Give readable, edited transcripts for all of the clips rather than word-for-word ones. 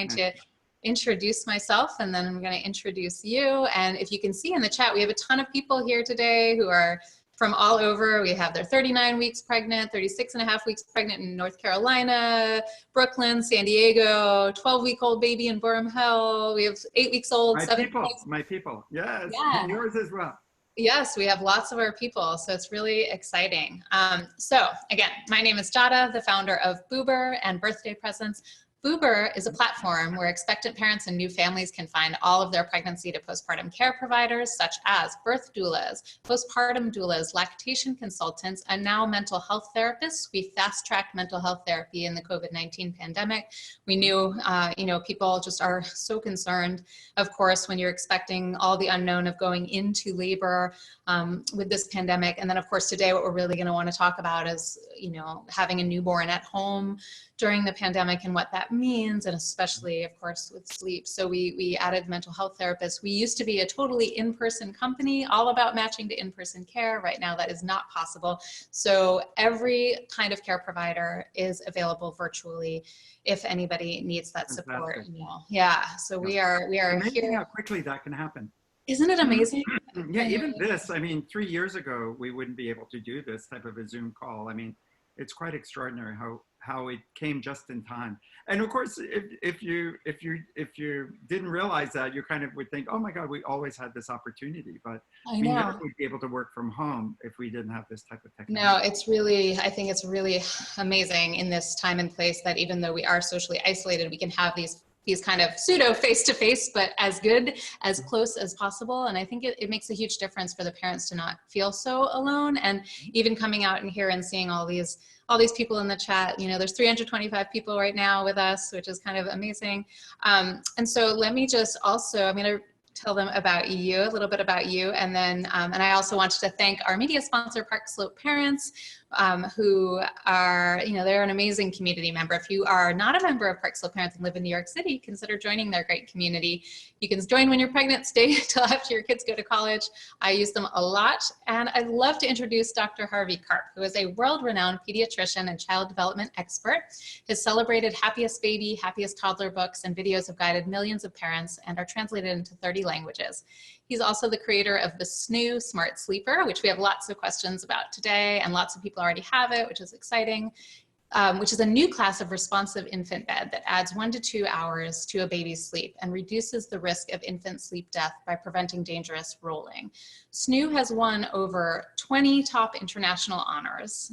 to introduce myself, and then I'm going to introduce you. And if you can see in the chat, we have a ton of people here today who are from all over. We have their 39 weeks pregnant, 36 and a half weeks pregnant in North Carolina, Brooklyn, San Diego, 12-week-old baby in Borum Hill. We have 8 weeks old. My people, yes, yeah. And yours as well. Yes, we have lots of our people, so it's really exciting. So again, my name is Jada, the founder of Boober and Birthday Presents. Boober is a platform where expectant parents and new families can find all of their pregnancy to postpartum care providers, such as birth doulas, postpartum doulas, lactation consultants, and now mental health therapists. We fast-tracked mental health therapy in the COVID-19 pandemic. We knew, people just are so concerned, of course, when you're expecting all the unknown of going into labor with this pandemic. And then, of course, today what we're really going to want to talk about is, having a newborn at home during the pandemic and what that means, and especially, of course, with sleep. So we added mental health therapists. We used to be a totally in-person company, all about matching to in-person care. Right now, that is not possible. So every kind of care provider is available virtually if anybody needs that support. Yeah, so we are amazing here. How quickly that can happen. Isn't it amazing? Yeah, even this, 3 years ago, we wouldn't be able to do this type of a Zoom call. It's quite extraordinary how it came just in time. And of course, if you didn't realize that, you kind of would think, oh my God, we always had this opportunity. But we never would be able to work from home if we didn't have this type of technology. No, I think it's really amazing in this time and place that even though we are socially isolated, we can have these kind of pseudo face-to-face, but as good, as close as possible. And I think it makes a huge difference for the parents to not feel so alone. And even coming out in here and seeing all these people in the chat, there's 325 people right now with us, which is kind of amazing. And so let me just also, I'm going to tell them about you, a little bit about you. And then, and I also wanted to thank our media sponsor, Park Slope Parents, who are, they're an amazing community member. If you are not a member of Park Slope Parents and live in New York City, consider joining their great community. You can join when you're pregnant, stay till after your kids go to college. I use them a lot. And I'd love to introduce Dr. Harvey Karp, who is a world-renowned pediatrician and child development expert. His celebrated Happiest Baby, Happiest Toddler books and videos have guided millions of parents and are translated into 30 languages. He's also the creator of the SNOO Smart Sleeper, which we have lots of questions about today, and lots of people already have it, which is exciting, which is a new class of responsive infant bed that adds 1 to 2 hours to a baby's sleep and reduces the risk of infant sleep death by preventing dangerous rolling. SNOO has won over 20 top international honors,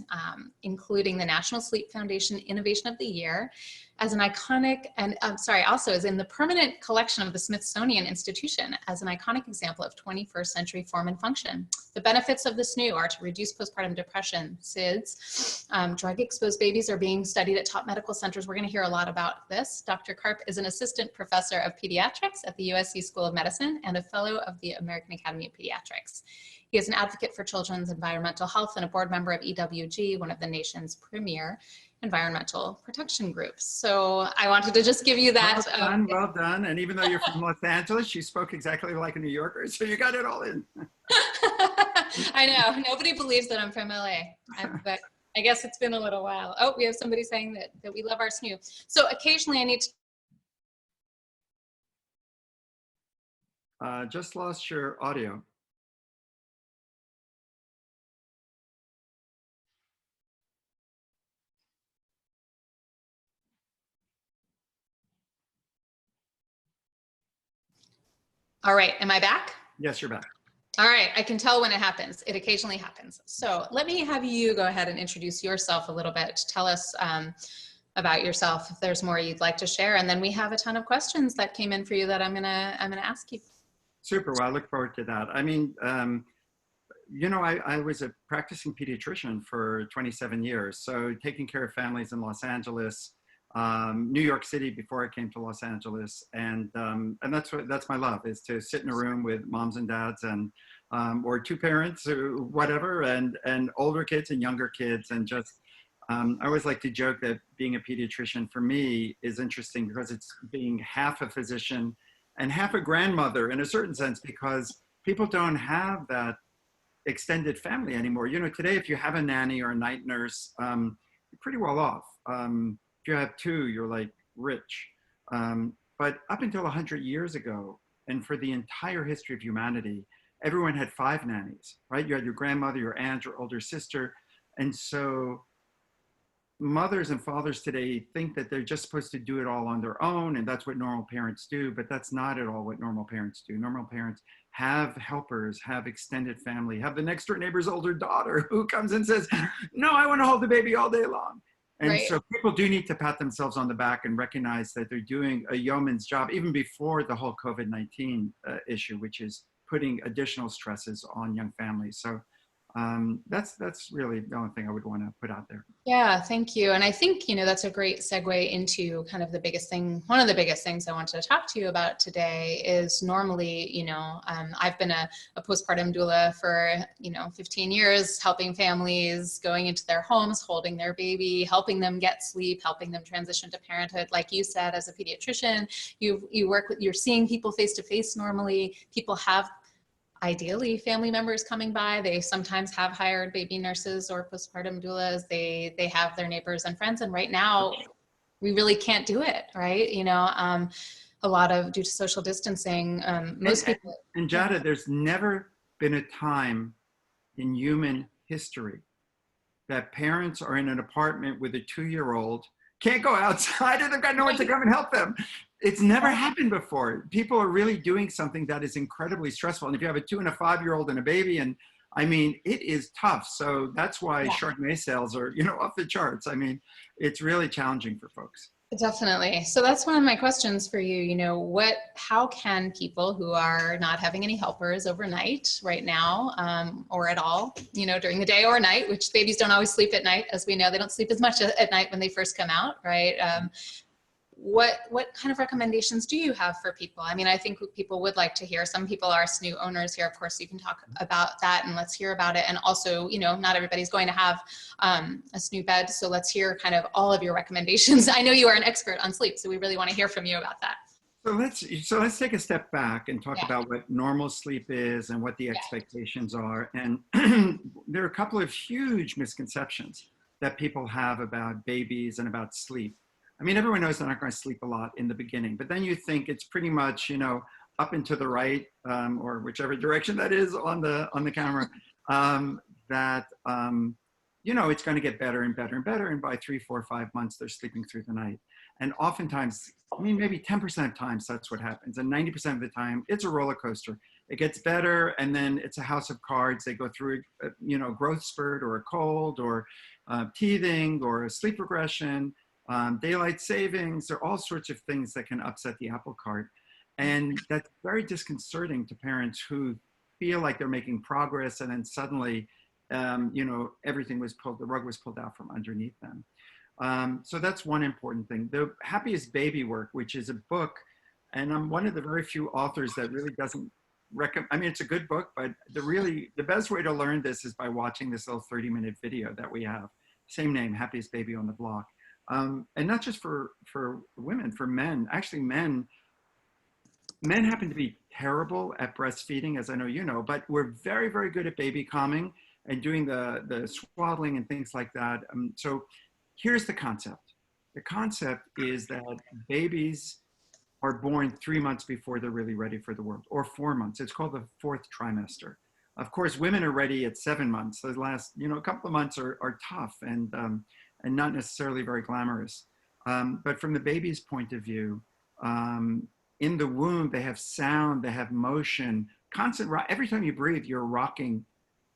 including the National Sleep Foundation Innovation of the Year, as an iconic, and also is in the permanent collection of the Smithsonian Institution as an iconic example of 21st century form and function. The benefits of the SNOO are to reduce postpartum depression, SIDS. Drug-exposed babies are being studied at top medical centers. We're going to hear a lot about this. Dr. Karp is an Assistant Professor of Pediatrics at the USC School of Medicine and a Fellow of the American Academy of Pediatrics. He is an advocate for children's environmental health and a board member of EWG, one of the nation's premier environmental protection groups. So I wanted to just give you that. Well done. And even though you're from Los Angeles, you spoke exactly like a New Yorker, so you got it all in. I know, nobody believes that I'm from LA, but I guess it's been a little while. Oh, we have somebody saying that we love our SNOO. So occasionally I need to. Just lost your audio. All right, am I back? Yes, you're back. All right, I can tell when it happens. It occasionally happens. So let me have you go ahead and introduce yourself a little bit. Tell us about yourself if there's more you'd like to share. And then we have a ton of questions that came in for you that I'm gonna ask you. Super, well, I look forward to that. I was a practicing pediatrician for 27 years. So taking care of families in Los Angeles, New York City before I came to Los Angeles, and that's my love, is to sit in a room with moms and dads and or two parents or whatever, and older kids and younger kids, and just I always like to joke that being a pediatrician for me is interesting because it's being half a physician and half a grandmother in a certain sense, because people don't have that extended family anymore. Today if you have a nanny or a night nurse, you're pretty well off. If you have two, you're like rich. But up until 100 years ago, and for the entire history of humanity, everyone had 5 nannies, right? You had your grandmother, your aunt, your older sister. And so mothers and fathers today think that they're just supposed to do it all on their own, and that's what normal parents do, but that's not at all what normal parents do. Normal parents have helpers, have extended family, have the next door neighbor's older daughter who comes and says, no, I want to hold the baby all day long. And Right. so people do need to pat themselves on the back and recognize that they're doing a yeoman's job, even before the whole COVID-19 issue, which is putting additional stresses on young families. So that's really the only thing I would want to put out there. Yeah, thank you. And I think, that's a great segue into kind of the biggest thing. One of the biggest things I wanted to talk to you about today is normally, I've been a postpartum doula for, 15 years, helping families, going into their homes, holding their baby, helping them get sleep, helping them transition to parenthood. Like you said, as a pediatrician, you're seeing people face to face normally. People have ideally family members coming by. They sometimes have hired baby nurses or postpartum doulas. They have their neighbors and friends. And right now we really can't do it, right? A lot of, due to social distancing, most people. And Jada, there's never been a time in human history that parents are in an apartment with a 2-year-old, can't go outside, and they've got no one to come and help them. It's never happened before. People are really doing something that is incredibly stressful. And if you have a 2- and a 5-year-old and a baby, and I mean, it is tough. So that's why Chardonnay sales are, off the charts. I mean, it's really challenging for folks. Definitely. So that's one of my questions for you. How can people who are not having any helpers overnight right now, or at all, during the day or night, which babies don't always sleep at night, as we know, they don't sleep as much at night when they first come out, right? What kind of recommendations do you have for people? I mean, I think people would like to hear. Some people are SNOO owners here. Of course, you can talk about that, and let's hear about it. And also, not everybody's going to have a SNOO bed. So let's hear kind of all of your recommendations. I know you are an expert on sleep, so we really want to hear from you about that. So let's take a step back and talk about what normal sleep is and what the expectations are. And there are a couple of huge misconceptions that people have about babies and about sleep. I mean, everyone knows they're not going to sleep a lot in the beginning, but then you think it's pretty much, up and to the right, or whichever direction that is on the camera, it's going to get better and better and better. And by 3, 4, 5 months, they're sleeping through the night. And oftentimes, maybe 10% of times that's what happens. And 90% of the time, it's a roller coaster. It gets better, and then it's a house of cards. They go through a growth spurt or a cold or teething or a sleep regression. Daylight savings, there are all sorts of things that can upset the apple cart. And that's very disconcerting to parents who feel like they're making progress, and then suddenly, everything the rug was pulled out from underneath them. So that's one important thing. The Happiest Baby work, which is a book, and I'm one of the very few authors that really doesn't recommend, I mean, it's a good book, but the best way to learn this is by watching this little 30-minute video that we have. Same name, Happiest Baby on the Block. And not just for women, for men. Actually, men happen to be terrible at breastfeeding, as I know you know, but we're very, very good at baby calming and doing the swaddling and things like that. So here's the concept. The concept is that babies are born 3 months before they're really ready for the world, or 4 months. It's called the 4th trimester. Of course, women are ready at 7 months. The last, couple of months are tough and not necessarily very glamorous. But from the baby's point of view, in the womb, they have sound, they have motion, constant. Every time you breathe, you're rocking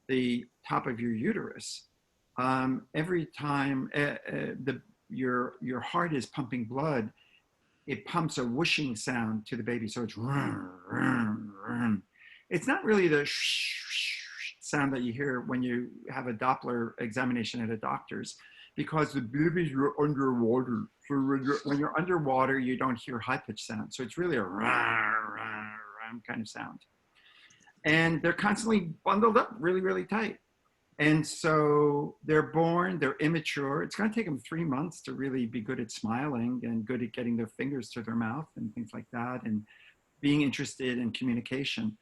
the top of your uterus. Every time your heart is pumping blood, it pumps a whooshing sound to the baby. So it's it's not really the sound that you hear when you have a Doppler examination at a doctor's, because the babies are underwater. So when you're underwater, you don't hear high-pitched sound. So it's really a kind of sound. And they're constantly bundled up really, really tight. And so they're born, they're immature. It's going to take them 3 months to really be good at smiling and good at getting their fingers to their mouth and things like that, and being interested in communication.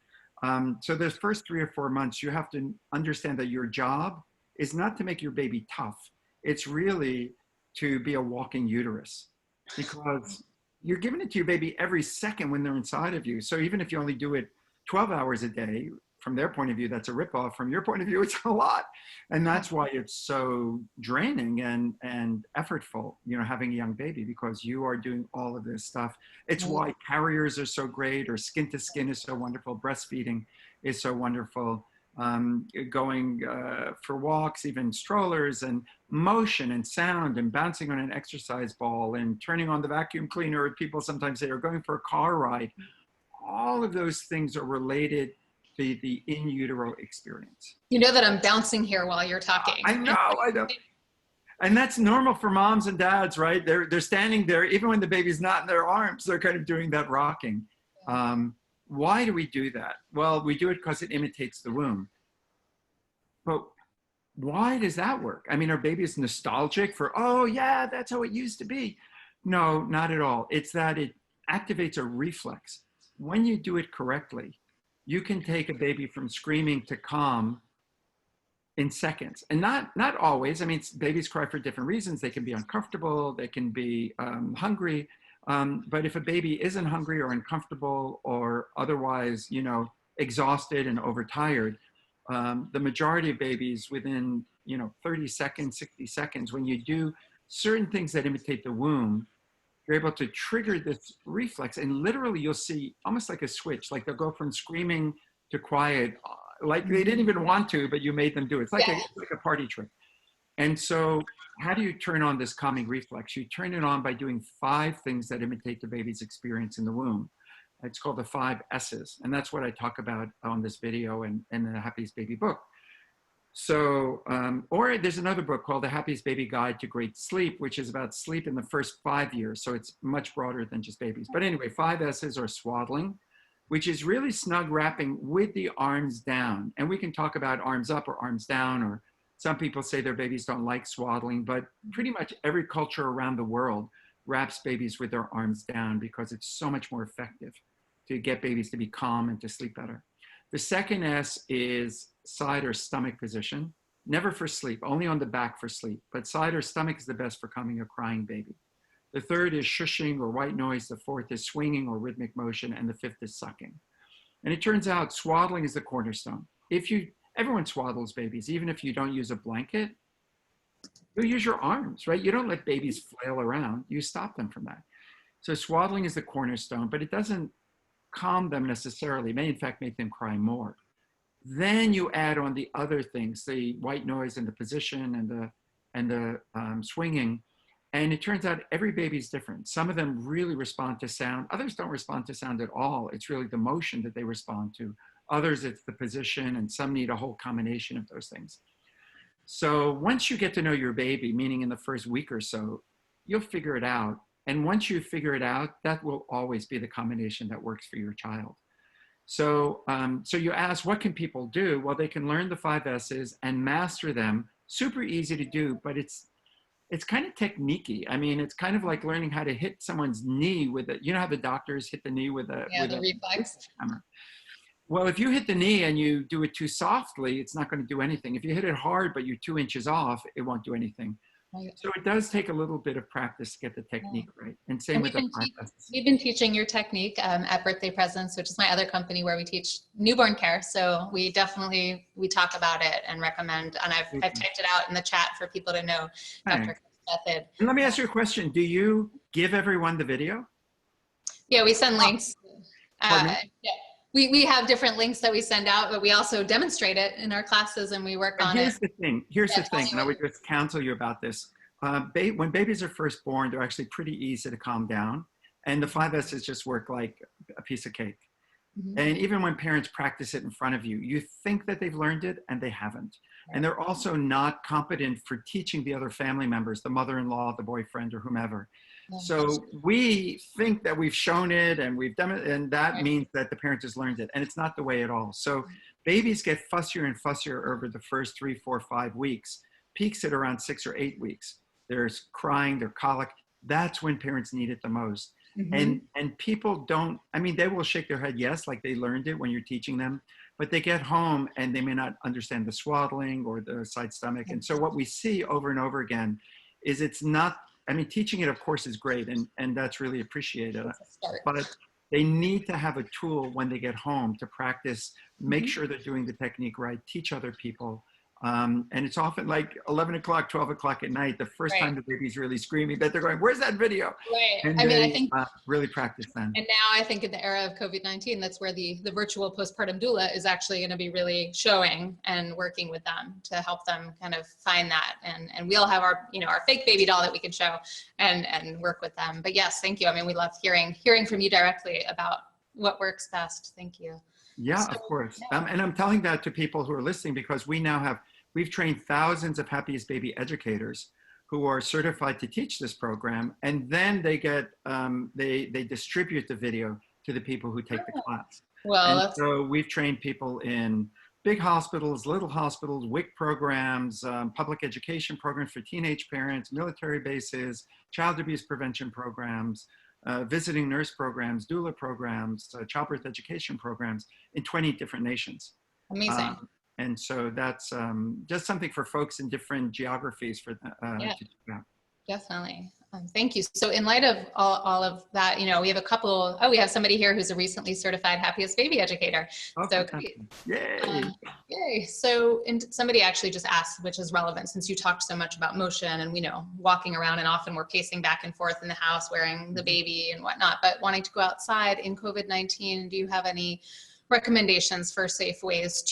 So those first 3 or 4 months, you have to understand that your job is not to make your baby tough. It's really to be a walking uterus, because you're giving it to your baby every second when they're inside of you. So even if you only do it 12 hours a day, from their point of view, that's a ripoff. From your point of view, it's a lot. And that's why it's so draining and effortful, you know, having a young baby, because you are doing all of this stuff. It's why carriers are so great, or skin to skin is so wonderful. Breastfeeding is so wonderful. Going for walks, even strollers, and motion and sound, and bouncing on an exercise ball, and turning on the vacuum cleaner. People sometimes say, are going for a car ride. All of those things are related to the in utero experience. You know that I'm bouncing here while you're talking. I know. And that's normal for moms and dads, right? They're standing there, even when the baby's not in their arms, they're kind of doing that rocking. Why do we do that? Well, we do it because it imitates the womb. But why does that work? I mean, are babies nostalgic for, oh yeah, that's how it used to be? No, not at all. It's that it activates a reflex. When you do it correctly, you can take a baby from screaming to calm in seconds. And not always. I mean, babies cry for different reasons. They can be uncomfortable, they can be hungry. But if a baby isn't hungry or uncomfortable or otherwise, you know, exhausted and overtired, the majority of babies within, you know, 30 seconds, 60 seconds, when you do certain things that imitate the womb, you're able to trigger this reflex. And literally you'll see almost like a switch, like they'll go from screaming to quiet, like they didn't even want to, but you made them do it. It's like, like a party trick. And so how do you turn on this calming reflex? You turn it on by doing 5 things that imitate the baby's experience in the womb. It's called the 5 S's. And that's what I talk about on this video and in the Happiest Baby book. So, or there's another book called The Happiest Baby Guide to Great Sleep, which is about sleep in the first 5 years. So it's much broader than just babies. But anyway, 5 S's are swaddling, which is really snug wrapping with the arms down. And we can talk about arms up or arms down, or some people say their babies don't like swaddling, but pretty much every culture around the world wraps babies with their arms down because it's so much more effective to get babies to be calm and to sleep better. The second S is side or stomach position, never for sleep, only on the back for sleep, but side or stomach is the best for calming a crying baby. The third is shushing or white noise. The fourth is swinging or rhythmic motion. And the fifth is sucking. And it turns out swaddling is the cornerstone. Everyone swaddles babies, even if you don't use a blanket, you use your arms, right? You don't let babies flail around. You stop them from that. So swaddling is the cornerstone, but it doesn't calm them necessarily. It may in fact make them cry more. Then you add on the other things, the white noise and the position and the swinging. And it turns out every baby's different. Some of them really respond to sound. Others don't respond to sound at all. It's really the motion that they respond to. Others, it's the position, and some need a whole combination of those things. So once you get to know your baby, meaning in the first week or so, you'll figure it out. And once you figure it out, that will always be the combination that works for your child. So, so you ask, what can people do? Well, they can learn the 5 S's and master them. Super easy to do, but it's kind of techniquey. I mean, it's kind of like learning how to hit someone's knee with it. You know how the doctors hit the knee with a reflex hammer. Well, if you hit the knee and you do it too softly, it's not going to do anything. If you hit it hard, but you're 2 inches off, it won't do anything. Right. So it does take a little bit of practice to get the technique right. And same with the 5 S's. We've been teaching your technique at Birthday Presents, which is my other company where we teach newborn care. So we talk about it and recommend, and I've typed it out in the chat for people to know Dr. Karp's method. And let me ask you a question. Do you give everyone the video? Yeah, we send links. Yeah. We have different links that we send out, but we also demonstrate it in our classes and we work on it. Here's the thing, and I would just counsel you about this. When babies are first born, they're actually pretty easy to calm down. And the 5 S's just work like a piece of cake. Mm-hmm. And even when parents practice it in front of you, you think that they've learned it and they haven't. Right. And they're also not competent for teaching the other family members, the mother-in-law, the boyfriend, or whomever. So we think that we've shown it and we've done it, and that means that the parent has learned it, and it's not the way at all. So babies get fussier and fussier over the first 3, 4, 5 weeks, peaks at around 6 or 8 weeks. There's crying, there's colic. That's when parents need it the most. Mm-hmm. And people don't, I mean, they will shake their head, yes, like they learned it when you're teaching them, but they get home and they may not understand the swaddling or the side stomach. And so what we see over and over again is it's not I mean, teaching it, of course, is great, and that's really appreciated. It's a start. But they need to have a tool when they get home to practice, make sure they're doing the technique right, teach other people. And it's often like 11 o'clock, 12 o'clock at night, the first time the baby's really screaming that they're going, where's that video? Right. And I mean, they I think really practice then. and now I think in the era of COVID-19, that's where the virtual postpartum doula is actually going to be really showing and working with them to help them kind of find that. And we'll have our, you know, our fake baby doll that we can show and work with them. But yes, thank you. I mean, we love hearing from you directly about what works best. Thank you. Yeah, of course. And I'm telling that to people who are listening because we've trained thousands of Happiest Baby educators who are certified to teach this program, and then they get they distribute the video to the people who take the class. Well, and so we've trained people in big hospitals, little hospitals, WIC programs, public education programs for teenage parents, military bases, child abuse prevention programs, visiting nurse programs, doula programs, childbirth education programs in 20 different nations. amazing. And so that's just something for folks in different geographies to do that. Definitely. Thank you. So in light of all of that, you know, we have we have somebody here who's a recently certified Happiest Baby educator. Oh, So, yay. yay. So, and somebody actually just asked, which is relevant since you talked so much about motion and we know walking around, and often we're pacing back and forth in the house wearing the baby and whatnot, but wanting to go outside in COVID-19, do you have any recommendations for safe ways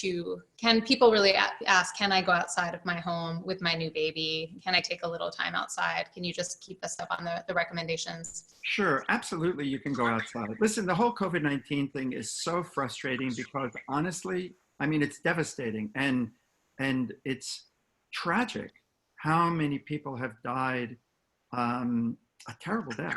can people really ask, can I go outside of my home with my new baby? Can I take a little time outside? Can you just keep us up on the recommendations? Sure, absolutely, you can go outside. Listen, the whole COVID-19 thing is so frustrating because honestly, I mean, it's devastating and it's tragic how many people have died a terrible death.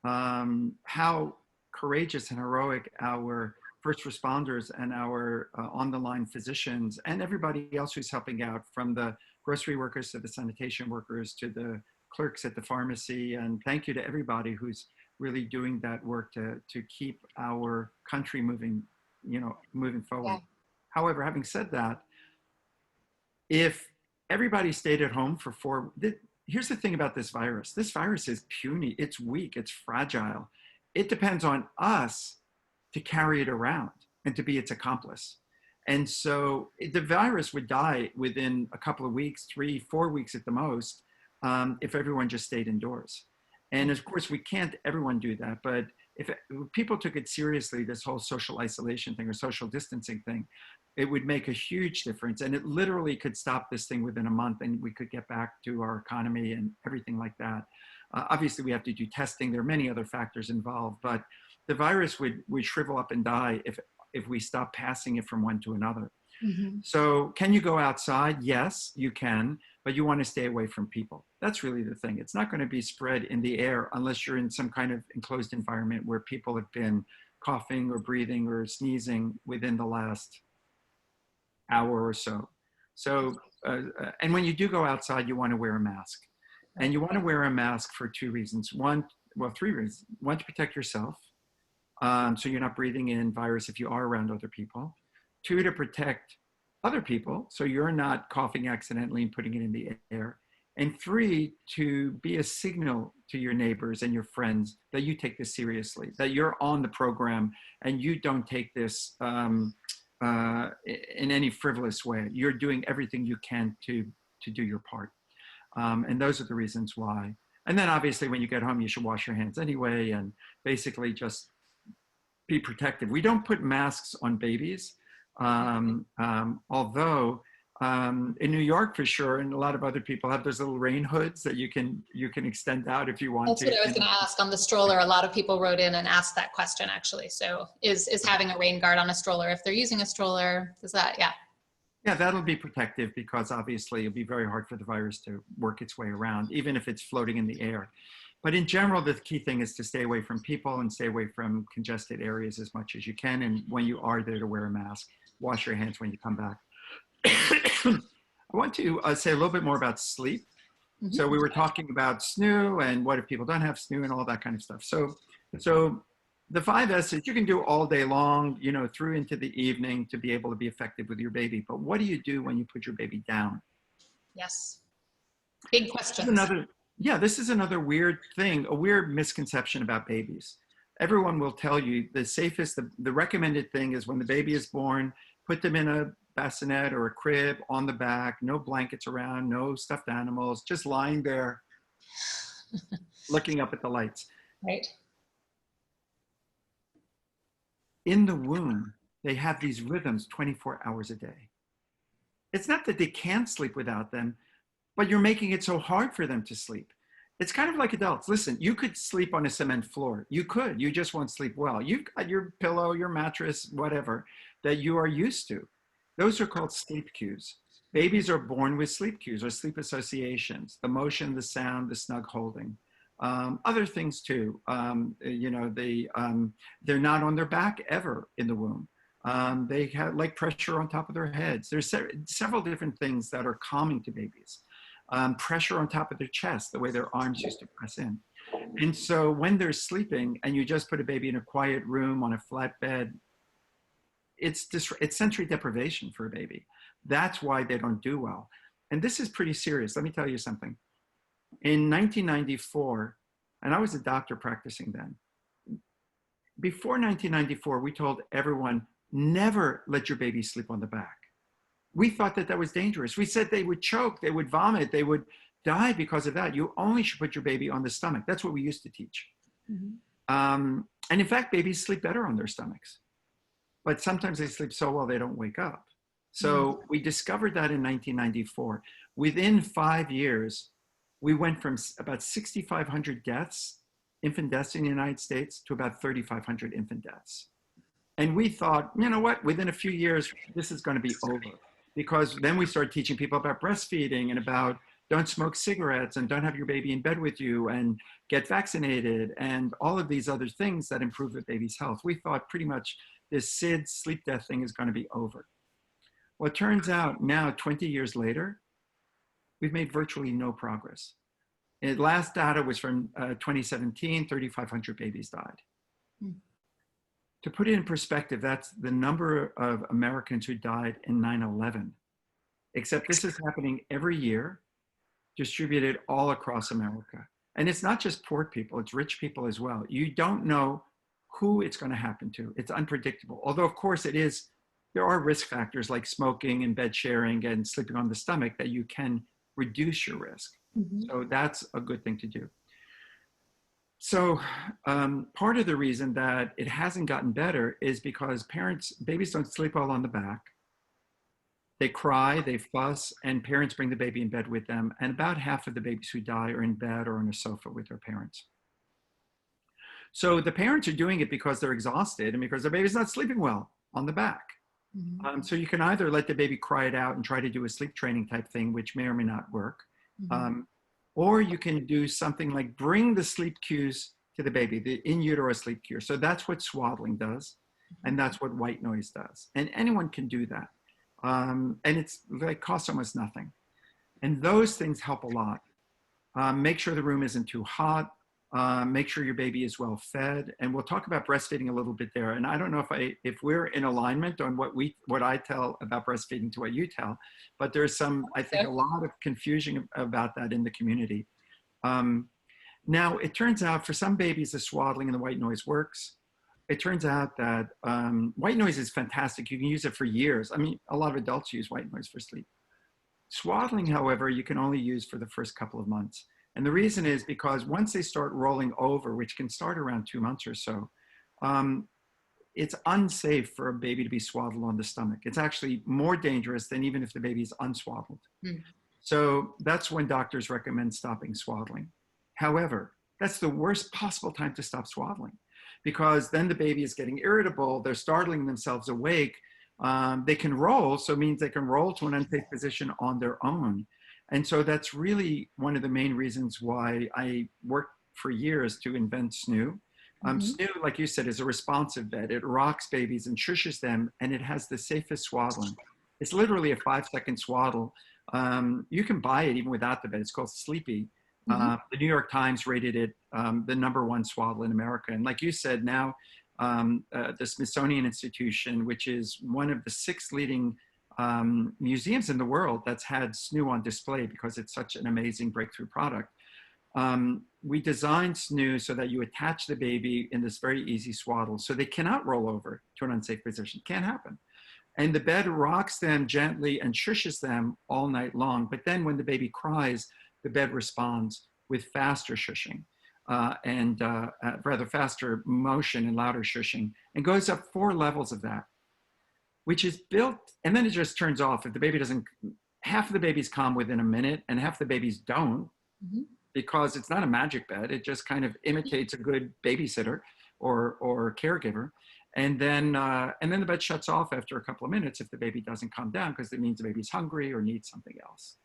How courageous and heroic our first responders and our on-the-line physicians and everybody else who's helping out, from the grocery workers to the sanitation workers to the clerks at the pharmacy. And thank you to everybody who's really doing that work to keep our country moving forward. Yeah. However, having said that, if everybody stayed at home here's the thing about this virus. This virus is puny, it's weak, it's fragile. It depends on us to carry it around and to be its accomplice. And so the virus would die within a couple of weeks, 3-4 weeks at the most, if everyone just stayed indoors. And of course, everyone do that, but if people took it seriously, this whole social isolation thing or social distancing thing, it would make a huge difference. And it literally could stop this thing within a month and we could get back to our economy and everything like that. Obviously, we have to do testing. There are many other factors involved, but the virus would shrivel up and die if we stop passing it from one to another. Mm-hmm. So can you go outside? Yes, you can, but you want to stay away from people. That's really the thing. It's not going to be spread in the air unless you're in some kind of enclosed environment where people have been coughing or breathing or sneezing within the last hour or so. So, and when you do go outside, you want to wear a mask. And you want to wear a mask for 2 reasons. 3 reasons. One, to protect yourself. So you're not breathing in virus if you are around other people. 2, to protect other people, so you're not coughing accidentally and putting it in the air. And 3, to be a signal to your neighbors and your friends that you take this seriously, that you're on the program and you don't take this in any frivolous way. You're doing everything you can to do your part. And those are the reasons why. And then obviously when you get home, you should wash your hands anyway and basically just be protective. We don't put masks on babies, although in New York for sure, and a lot of other people have those little rain hoods that you can extend out if you want to. That's what I was going to ask on the stroller. A lot of people wrote in and asked that question actually. So is having a rain guard on a stroller, if they're using a stroller, does that, yeah. Yeah, that'll be protective because obviously it'll be very hard for the virus to work its way around, even if it's floating in the air. But in general, the key thing is to stay away from people and stay away from congested areas as much as you can. And when you are there, to wear a mask, wash your hands when you come back. I want to say a little bit more about sleep. Mm-hmm. So we were talking about SNOO and what if people don't have SNOO and all that kind of stuff. So the 5 S's you can do all day long, through into the evening to be able to be effective with your baby. But what do you do when you put your baby down? Yes. Big questions. Yeah, this is another weird thing, a weird misconception about babies. Everyone will tell you the safest, the recommended thing is when the baby is born, put them in a bassinet or a crib on the back, no blankets around, no stuffed animals, just lying there looking up at the lights. Right. In the womb, they have these rhythms 24 hours a day. It's not that they can't sleep without them, but you're making it so hard for them to sleep. It's kind of like adults. Listen, you could sleep on a cement floor. You could, you just won't sleep well. You've got your pillow, your mattress, whatever, that you are used to. Those are called sleep cues. Babies are born with sleep cues or sleep associations, the motion, the sound, the snug holding. Other things too, you know, they're not on their back ever in the womb. They have like pressure on top of their heads. There's several different things that are calming to babies. Pressure on top of their chest, the way their arms used to press in. And so when they're sleeping and you just put a baby in a quiet room on a flat bed, it's sensory deprivation for a baby. That's why they don't do well. And this is pretty serious. Let me tell you something. In 1994, and I was a doctor practicing then, before 1994, we told everyone, never let your baby sleep on the back. We thought that that was dangerous. We said they would choke, they would vomit, they would die because of that. You only should put your baby on the stomach. That's what we used to teach. Mm-hmm. And in fact, babies sleep better on their stomachs. But sometimes they sleep so well they don't wake up. So we discovered that in 1994. Within 5 years, we went from about 6,500 deaths, infant deaths in the United States, to about 3,500 infant deaths. And we thought, you know what, within a few years, this is going to be over. Because then we started teaching people about breastfeeding and about don't smoke cigarettes and don't have your baby in bed with you and get vaccinated and all of these other things that improve the baby's health. We thought pretty much this SIDS sleep death thing is going to be over. Well, it turns out now, 20 years later, we've made virtually no progress. And last data was from 2017, 3,500 babies died. To put it in perspective, that's the number of Americans who died in 9/11. Except this is happening every year, distributed all across America. And it's not just poor people, it's rich people as well. You don't know who it's going to happen to. It's unpredictable. Although, of course, there are risk factors like smoking and bed sharing and sleeping on the stomach that you can reduce your risk. Mm-hmm. So that's a good thing to do. So part of the reason that it hasn't gotten better is because babies don't sleep well on the back. They cry, they fuss, and parents bring the baby in bed with them. And about half of the babies who die are in bed or on a sofa with their parents. So the parents are doing it because they're exhausted and because their baby's not sleeping well on the back. Mm-hmm. So you can either let the baby cry it out and try to do a sleep training type thing, which may or may not work. Mm-hmm. Or you can do something like bring the sleep cues to the baby, the in utero sleep cue. So that's what swaddling does. And that's what white noise does. And anyone can do that. And it costs almost nothing. And those things help a lot. Make sure the room isn't too hot. Make sure your baby is well fed. And we'll talk about breastfeeding a little bit there. And I don't know if we're in alignment on what I tell about breastfeeding to what you tell, but there's I think a lot of confusion about that in the community. Now, it turns out for some babies, the swaddling and the white noise works. It turns out that white noise is fantastic. You can use it for years. I mean, a lot of adults use white noise for sleep. Swaddling, however, you can only use for the first couple of months. And the reason is because once they start rolling over, which can start around 2 months or so, it's unsafe for a baby to be swaddled on the stomach. It's actually more dangerous than even if the baby is unswaddled. So that's when doctors recommend stopping swaddling. However, that's the worst possible time to stop swaddling because then the baby is getting irritable, they're startling themselves awake, they can roll, so it means they can roll to an unsafe position on their own. And so that's really one of the main reasons why I worked for years to invent SNOO. SNOO, like you said, is a responsive bed. It rocks babies and shushes them, and it has the safest swaddling. It's literally a 5-second swaddle. You can buy it even without the bed. It's called Sleepy. The New York Times rated it the #1 swaddle in America. And like you said, now the Smithsonian Institution, which is one of the 6 leading museums in the world that's had SNOO on display because it's such an amazing breakthrough product, we designed SNOO so that you attach the baby in this very easy swaddle, so they cannot roll over to an unsafe position. Can't happen. And the bed rocks them gently and shushes them all night long. But then when the baby cries, the bed responds with faster shushing and rather faster motion and louder shushing, and goes up 4 levels of that, which is built, and then it just turns off. If the baby doesn't, half of the babies calm within a minute and half the babies don't, because it's not a magic bed. It just kind of imitates a good babysitter or caregiver. And then the bed shuts off after a couple of minutes if the baby doesn't calm down, because it means the baby's hungry or needs something else.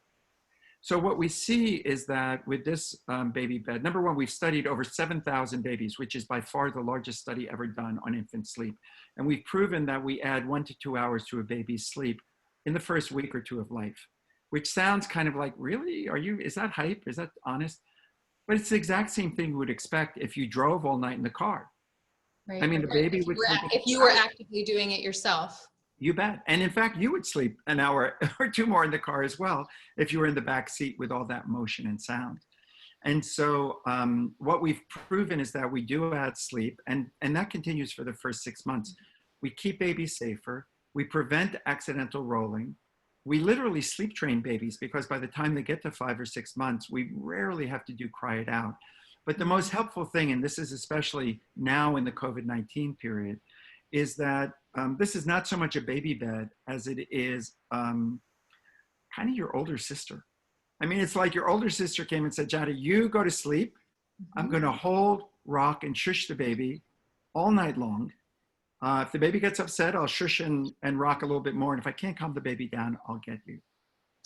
So what we see is that with this baby bed, number one, we've studied over 7,000 babies, which is by far the largest study ever done on infant sleep. And we've proven that we add 1 to 2 hours to a baby's sleep in the first week or 2 of life, which sounds kind of like, really? Is that hype? Is that honest? But it's the exact same thing you would expect if you drove all night in the car. Right. I mean, the baby would sleep. If you were actively doing it yourself. You bet. And in fact, you would sleep an hour or 2 more in the car as well if you were in the back seat with all that motion and sound. And so what we've proven is that we do add sleep, and that continues for the first 6 months. We keep babies safer. We prevent accidental rolling. We literally sleep train babies, because by the time they get to 5 or 6 months, we rarely have to do cry it out. But the most helpful thing, and this is especially now in the COVID-19 period, is that this is not so much a baby bed as it is kind of your older sister. I mean, it's like your older sister came and said, Jada, you go to sleep. I'm going to hold, rock, and shush the baby all night long. If the baby gets upset, I'll shush and rock a little bit more. And if I can't calm the baby down, I'll get you.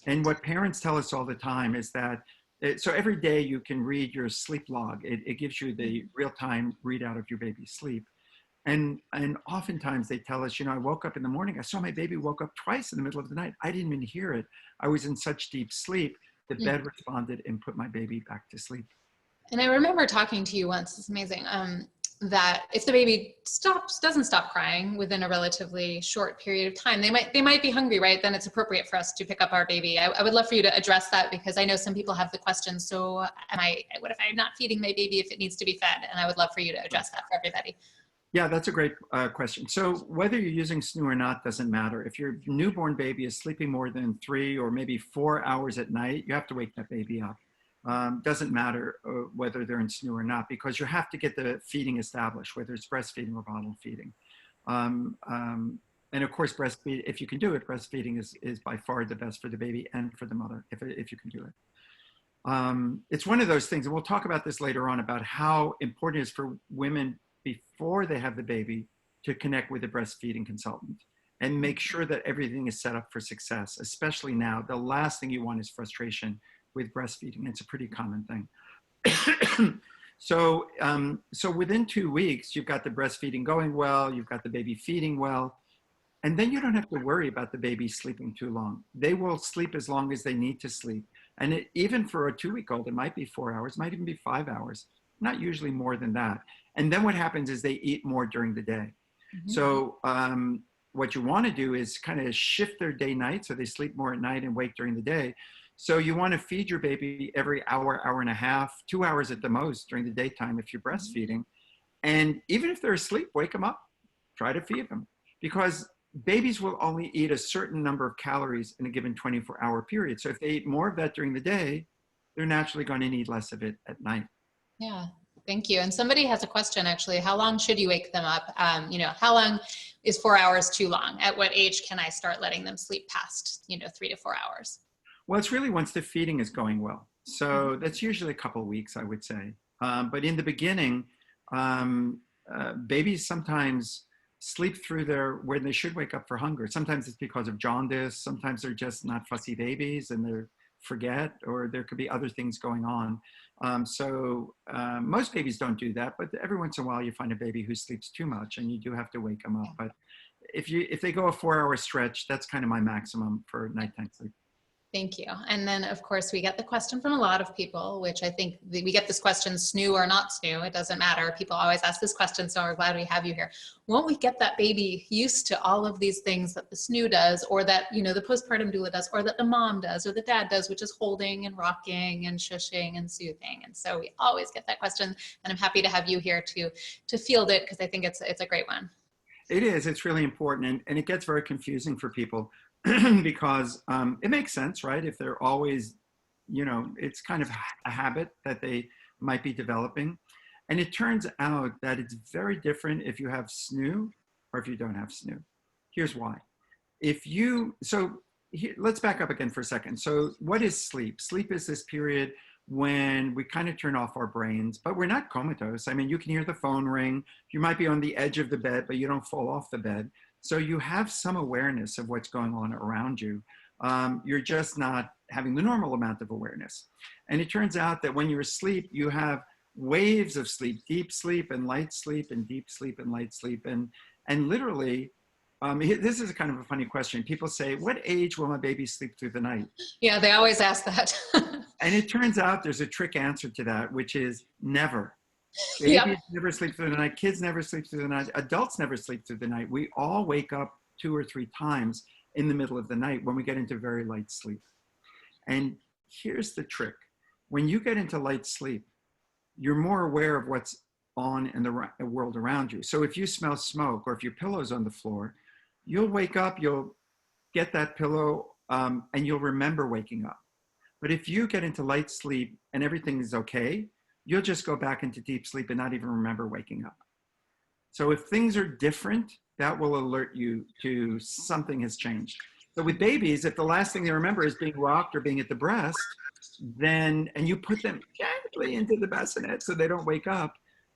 And what parents tell us all the time is that, so every day you can read your sleep log. It gives you the real-time readout of your baby's sleep. And oftentimes they tell us, I woke up in the morning, I saw my baby woke up twice in the middle of the night. I didn't even hear it. I was in such deep sleep. The bed responded and put my baby back to sleep. And I remember talking to you once, it's amazing, that if the baby doesn't stop crying within a relatively short period of time, they might be hungry, right? Then it's appropriate for us to pick up our baby. I would love for you to address that, because I know some people have the question, so what if I'm not feeding my baby if it needs to be fed? And I would love for you to address that for everybody. Yeah, that's a great question. So whether you're using SNOO or not doesn't matter. If your newborn baby is sleeping more than 3 or maybe 4 hours at night, you have to wake that baby up. Doesn't matter whether they're in SNOO or not, because you have to get the feeding established, whether it's breastfeeding or bottle feeding. And of course, breastfeed, if you can do it, breastfeeding is by far the best for the baby and for the mother, if you can do it. It's one of those things, and we'll talk about this later on, about how important it is for women before they have the baby to connect with a breastfeeding consultant and make sure that everything is set up for success, especially now. The last thing you want is frustration with breastfeeding. It's a pretty common thing. So within 2 weeks, you've got the breastfeeding going well, you've got the baby feeding well, and then you don't have to worry about the baby sleeping too long. They will sleep as long as they need to sleep. And even for a 2-week-old, it might be 4 hours, might even be 5 hours, not usually more than that. And then what happens is they eat more during the day. So what you want to do is kind of shift their day-night, so they sleep more at night and wake during the day. So you want to feed your baby every hour, hour and a half, 2 hours at the most during the daytime if you're breastfeeding. And even if they're asleep, wake them up, try to feed them. Because babies will only eat a certain number of calories in a given 24-hour period. So if they eat more of that during the day, they're naturally going to need less of it at night. Yeah. Thank you. And somebody has a question, actually. How long should you wake them up? How long is 4 hours too long? At what age can I start letting them sleep past, 3 to 4 hours? Well, it's really once the feeding is going well. So that's usually a couple of weeks, I would say. But in the beginning, babies sometimes sleep through when they should wake up for hunger. Sometimes it's because of jaundice. Sometimes they're just not fussy babies and they forget, or there could be other things going on. Most babies don't do that, but every once in a while you find a baby who sleeps too much and you do have to wake them up. But if they go a 4-hour stretch, that's kind of my maximum for nighttime sleep. Thank you. And then, of course, we get the question from a lot of people, which I think we get this question, SNOO or not SNOO, it doesn't matter. People always ask this question, so we're glad we have you here. Won't we get that baby used to all of these things that the SNOO does, or that, you know, the postpartum doula does, or that the mom does, or the dad does, which is holding and rocking and shushing and soothing? And so we always get that question, and I'm happy to have you here to field it, because I think it's a great one. It is. It's really important, and it gets very confusing for people because it makes sense, right? If they're always, you know, it's kind of a habit that they might be developing. And it turns out that it's very different if you have SNOO or if you don't have SNOO. Here's why. Let's back up again for a second. So what is sleep? Sleep is this period when we kind of turn off our brains, but we're not comatose. I mean, you can hear the phone ring. You might be on the edge of the bed, but you don't fall off the bed. So you have some awareness of what's going on around you. You're just not having the normal amount of awareness. And it turns out that when you're asleep, you have waves of sleep, deep sleep and light sleep and deep sleep and light sleep. And literally, this is a kind of a funny question. People say, what age will my baby sleep through the night? Yeah, they always ask that. And it turns out there's a trick answer to that, which is never. Babies never sleep through the night. Kids never sleep through the night. Adults never sleep through the night. We all wake up 2 or 3 times in the middle of the night when we get into very light sleep. And here's the trick. When you get into light sleep, you're more aware of what's on in the world around you. So if you smell smoke or if your pillow's on the floor, you'll wake up, you'll get that pillow, and you'll remember waking up. But if you get into light sleep and everything is okay, you'll just go back into deep sleep and not even remember waking up. So if things are different, that will alert you to something has changed. So with babies, if the last thing they remember is being rocked or being at the breast, and you put them gently into the bassinet so they don't wake up,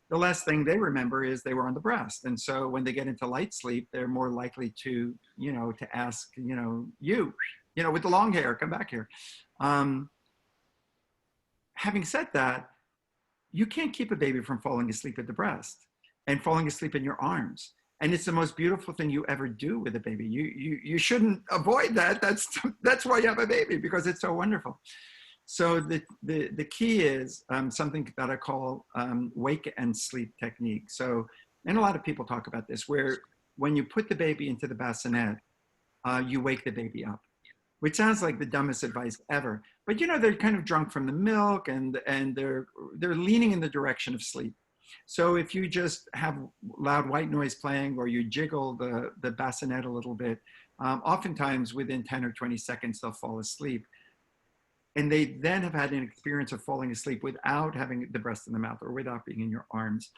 the last thing they remember is they were on the breast. And so when they get into light sleep, they're more likely to, you know, to ask, you know, with the long hair, come back here. Having said that, you can't keep a baby from falling asleep at the breast and falling asleep in your arms. And it's the most beautiful thing you ever do with a baby. You shouldn't avoid that. That's why you have a baby, because it's so wonderful. So the key is something that I call wake and sleep technique. So, and a lot of people talk about this, where when you put the baby into the bassinet, you wake the baby up, which sounds like the dumbest advice ever. But you know, they're kind of drunk from the milk and they're leaning in the direction of sleep. So if you just have loud white noise playing or you jiggle the bassinet a little bit, oftentimes within 10 or 20 seconds, they'll fall asleep. And they then have had an experience of falling asleep without having the breast in the mouth or without being in your arms.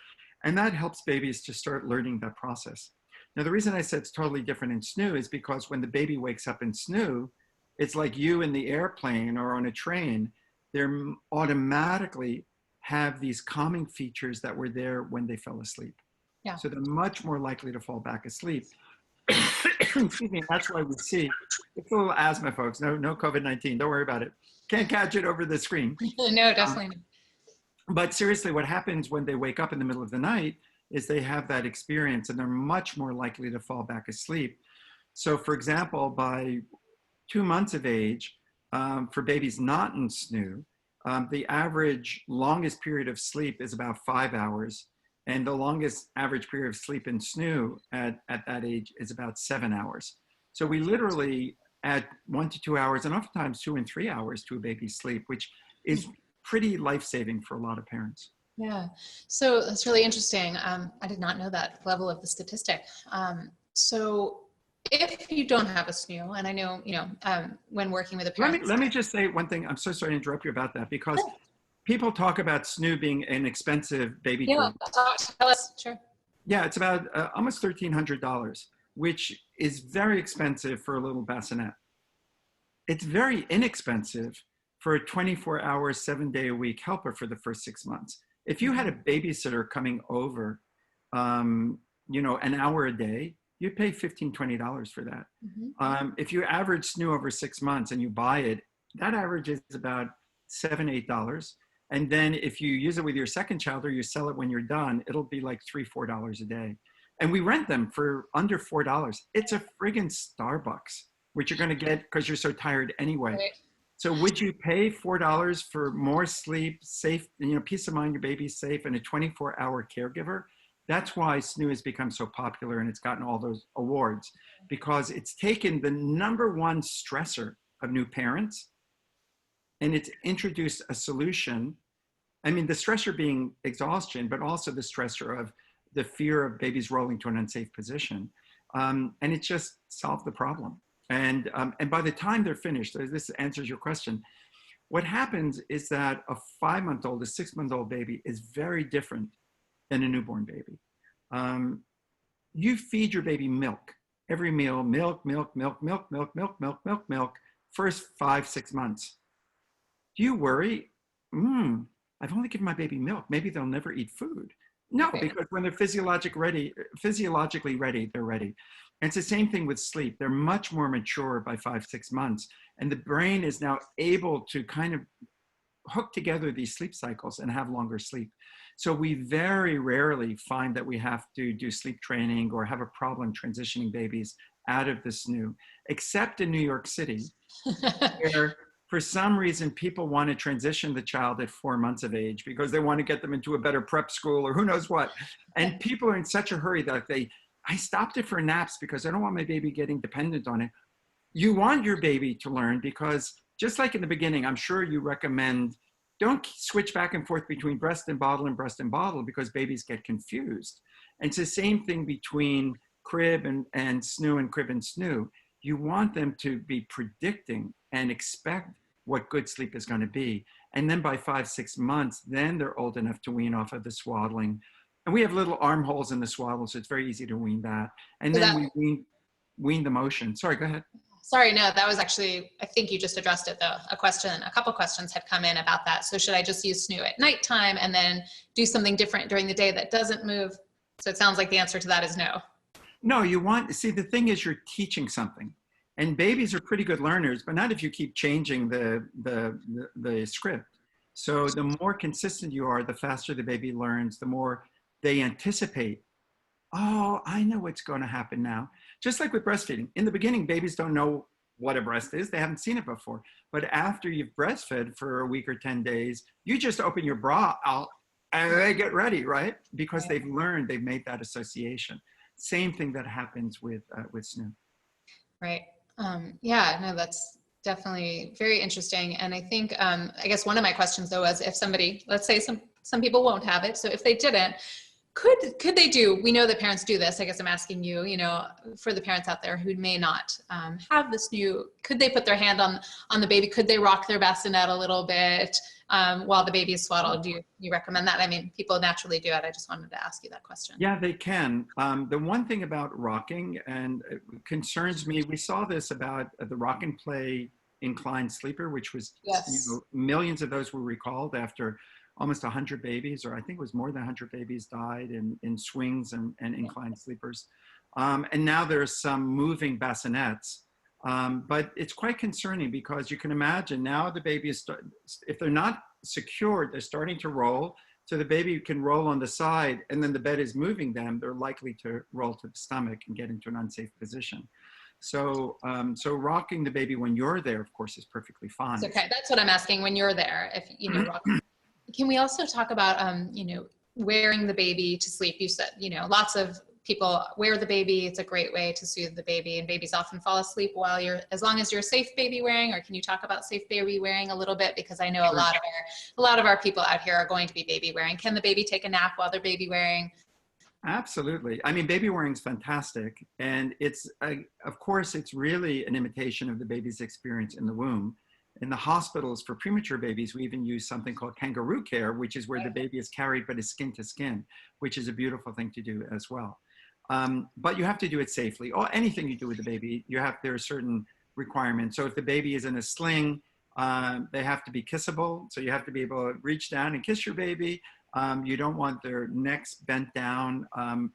And that helps babies to start learning that process. Now, the reason I said it's totally different in SNOO is because when the baby wakes up in SNOO, it's like you in the airplane or on a train, they're automatically have these calming features that were there when they fell asleep. Yeah. So they're much more likely to fall back asleep. Excuse me, that's why we see, it's a little asthma, folks. No COVID-19, don't worry about it. Can't catch it over the screen. No, definitely not. But seriously, what happens when they wake up in the middle of the night is they have that experience and they're much more likely to fall back asleep. So for example, by 2 months of age, for babies not in SNOO, the average longest period of sleep is about 5 hours. And the longest average period of sleep in SNOO at that age is about 7 hours. So we literally add 1 to 2 hours and oftentimes 2 and 3 hours to a baby's sleep, which is pretty life-saving for a lot of parents. Yeah, so that's really interesting. I did not know that level of the statistic. So if you don't have a SNOO, and I know, when working with a parent. Let me just say one thing. I'm so sorry to interrupt you about that, because people talk about SNOO being an expensive baby food. Yeah, tell us, sure. Yeah, it's about almost $1,300, which is very expensive for a little bassinet. It's very inexpensive for a 24-hour, 7-day-a-week helper for the first 6 months. If you had a babysitter coming over, an hour a day, you'd pay $15, $20 for that. Mm-hmm. If you average SNOO over 6 months and you buy it, that average is about $7, $8. And then if you use it with your second child or you sell it when you're done, it'll be like $3, $4 a day. And we rent them for under $4. It's a friggin' Starbucks, which you're gonna get because you're so tired anyway. Right. So would you pay $4 for more sleep, safe, peace of mind, your baby's safe, and a 24-hour caregiver? That's why SNOO has become so popular and it's gotten all those awards, because it's taken the #1 stressor of new parents and it's introduced a solution. I mean, the stressor being exhaustion, but also the stressor of the fear of babies rolling to an unsafe position. And it just solved the problem. And by the time they're finished, this answers your question. What happens is that a 5-month-old, a 6-month-old baby is very different than a newborn baby. You feed your baby milk, every meal, milk, milk, milk, milk, milk, milk, milk, milk, milk, first 5-6 months. Do you worry? I've only given my baby milk. Maybe they'll never eat food. No, because when they're physiologically ready, they're ready. And it's the same thing with sleep. They're much more mature by 5-6 months. And the brain is now able to kind of hook together these sleep cycles and have longer sleep. So we very rarely find that we have to do sleep training or have a problem transitioning babies out of the SNOO, except in New York City, where for some reason people want to transition the child at 4 months of age because they want to get them into a better prep school or who knows what. And people are in such a hurry that I stopped it for naps because I don't want my baby getting dependent on it. You want your baby to learn because just like in the beginning, I'm sure you recommend, don't switch back and forth between breast and bottle because babies get confused. And it's the same thing between crib and SNOO and crib and SNOO. You want them to be predicting and expect what good sleep is going to be. And then by 5-6 months, then they're old enough to wean off of the swaddling. And we have little armholes in the swaddle, so it's very easy to wean that. And then we wean the motion. Sorry, go ahead. Sorry, no, that was actually, I think you just addressed it though. A couple questions had come in about that. So should I just use SNOO at nighttime and then do something different during the day that doesn't move? So it sounds like the answer to that is no. No, see, the thing is you're teaching something. And babies are pretty good learners, but not if you keep changing the script. So the more consistent you are, the faster the baby learns, the more they anticipate, oh, I know what's going to happen now. Just like with breastfeeding. In the beginning, babies don't know what a breast is. They haven't seen it before. But after you've breastfed for a week or 10 days, you just open your bra out and they get ready, right? Because they've learned, they've made that association. Same thing that happens with SNOO. Right. Yeah, no, that's definitely very interesting. And I think, I guess one of my questions though was if somebody, let's say some people won't have it. So if they didn't, could they do, we know that parents do this, I guess I'm asking you, for the parents out there who may not have this could they put their hand on the baby? Could they rock their bassinet a little bit while the baby is swaddled? Do you recommend that? I mean, people naturally do it. I just wanted to ask you that question. Yeah, they can. The one thing about rocking, and it concerns me, we saw this about the Rock and Play inclined sleeper, which was, millions of those were recalled after almost 100 babies, or I think it was more than 100 babies died in swings and inclined sleepers. And now there's some moving bassinets, but it's quite concerning because you can imagine now the baby is, if they're not secured, they're starting to roll. So the baby can roll on the side and then the bed is moving them. They're likely to roll to the stomach and get into an unsafe position. So rocking the baby when you're there, of course, is perfectly fine. Okay, that's what I'm asking. When you're there, if rock. Can we also talk about, wearing the baby to sleep? You said, lots of people wear the baby. It's a great way to soothe the baby, and babies often fall asleep as long as you're safe baby wearing. Or can you talk about safe baby wearing a little bit? Because I know a lot of our people out here are going to be baby wearing. Can the baby take a nap while they're baby wearing? Absolutely. I mean, baby wearing is fantastic. And it's, of course, it's really an imitation of the baby's experience in the womb. In the hospitals for premature babies, we even use something called kangaroo care, which is where the baby is carried, but is skin to skin, which is a beautiful thing to do as well. But you have to do it safely. Or anything you do with the baby, there are certain requirements. So if the baby is in a sling, they have to be kissable. So you have to be able to reach down and kiss your baby. You don't want their necks bent down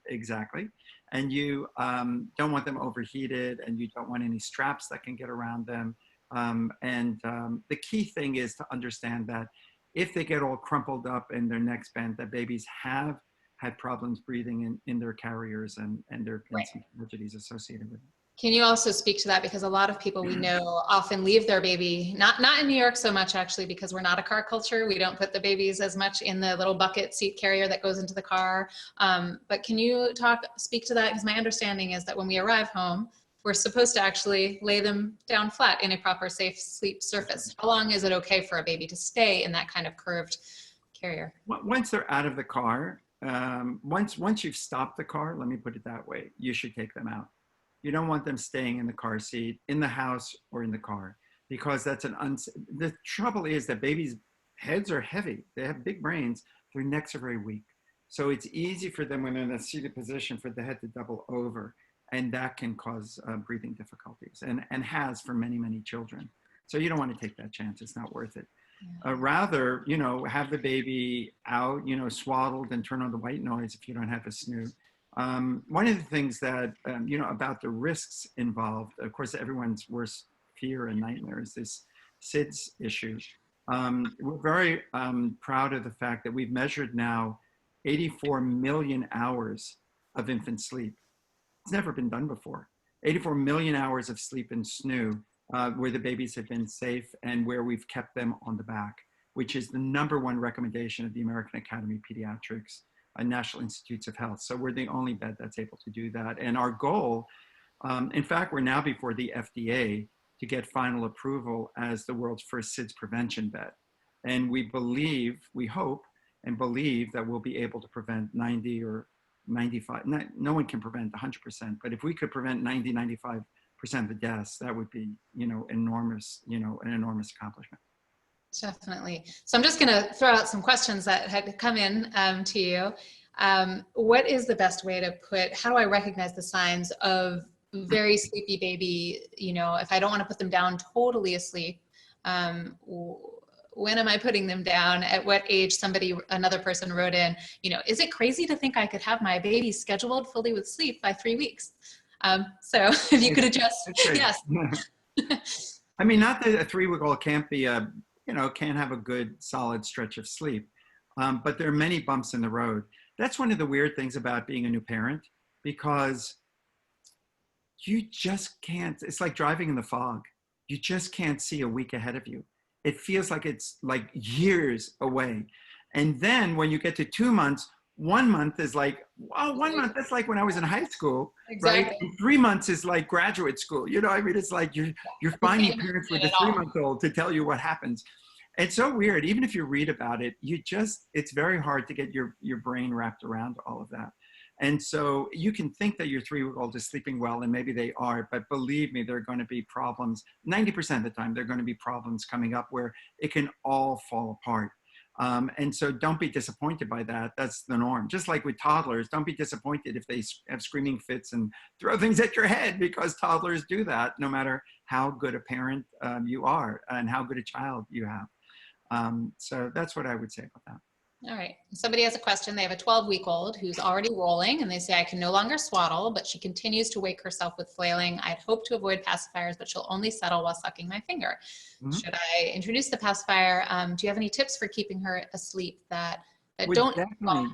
exactly. And you don't want them overheated, and you don't want any straps that can get around them. The key thing is to understand that if they get all crumpled up and their necks bent, that babies have had problems breathing in their carriers, and there have been some tragedies associated with it. Can you also speak to that? Because a lot of people we know often leave their baby, not in New York so much actually, because we're not a car culture. We don't put the babies as much in the little bucket seat carrier that goes into the car. But can you speak to that? Because my understanding is that when we arrive home, we're supposed to actually lay them down flat in a proper safe sleep surface. How long is it okay for a baby to stay in that kind of curved carrier? Once they're out of the car, once you've stopped the car, let me put it that way, you should take them out. You don't want them staying in the car seat, in the house, or in the car, because that's the trouble is that babies' heads are heavy. They have big brains. Their necks are very weak. So it's easy for them when they're in a seated position for the head to double over, and that can cause breathing difficulties, and has for many, many children. So you don't want to take that chance. It's not worth it. Rather, have the baby out, swaddled, and turn on the white noise if you don't have a SNOO. One of the things that, about the risks involved, of course, everyone's worst fear and nightmare is this SIDS issue. We're very proud of the fact that we've measured now 84 million hours of infant sleep. It's never been done before. 84 million hours of sleep in SNOO, where the babies have been safe and where we've kept them on the back, which is the #1 recommendation of the American Academy of Pediatrics, National Institutes of Health. So we're the only bed that's able to do that. And our goal, in fact, we're now before the FDA to get final approval as the world's first SIDS prevention bed. And we hope and believe that we'll be able to prevent 90 or 95, no one can prevent 100%, but if we could prevent 90, 95% of the deaths, that would be, enormous, an enormous accomplishment. Definitely. So I'm just going to throw out some questions that had come in to you. What is the best way to how do I recognize the signs of very sleepy baby? If I don't want to put them down totally asleep, when am I putting them down? At what age? Another person wrote in, is it crazy to think I could have my baby scheduled fully with sleep by 3 weeks? So if you could adjust, yes. I mean, not that a 3-week-old can't be can't have a good solid stretch of sleep, but there are many bumps in the road. That's one of the weird things about being a new parent, because you just can't, it's like driving in the fog. You just can't see a week ahead of you. It feels like it's like years away. And then when you get to 2 months, 1 month is like, well, 1 month, that's like when I was in high school, exactly. Right? And 3 months is like graduate school. It's like you're finding parents with a 3-month-old to tell you what happens. It's so weird. Even if you read about it, it's very hard to get your brain wrapped around all of that. And so you can think that your 3-week-old is sleeping well, and maybe they are, but believe me, there are going to be problems. 90% of the time, there are going to be problems coming up where it can all fall apart. And so don't be disappointed by that. That's the norm. Just like with toddlers, don't be disappointed if they have screaming fits and throw things at your head, because toddlers do that no matter how good a parent you are and how good a child you have. So that's what I would say about that. All right. Somebody has a question. They have a 12-week-old who's already rolling, and they say, I can no longer swaddle, but she continues to wake herself with flailing. I'd hope to avoid pacifiers, but she'll only settle while sucking my finger. Mm-hmm. Should I introduce the pacifier? Do you have any tips for keeping her asleep that don't?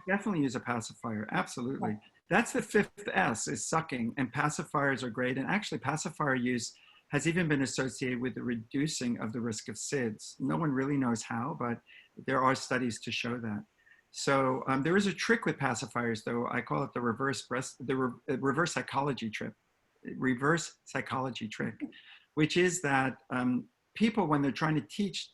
Definitely use a pacifier. Absolutely. Okay. That's the 5th S, is sucking, and pacifiers are great. And actually, pacifier use has even been associated with the reducing of the risk of SIDS. No one really knows how, but there are studies to show that. So there is a trick with pacifiers, though. I call it the reverse psychology trick, which is that people, when they're trying to teach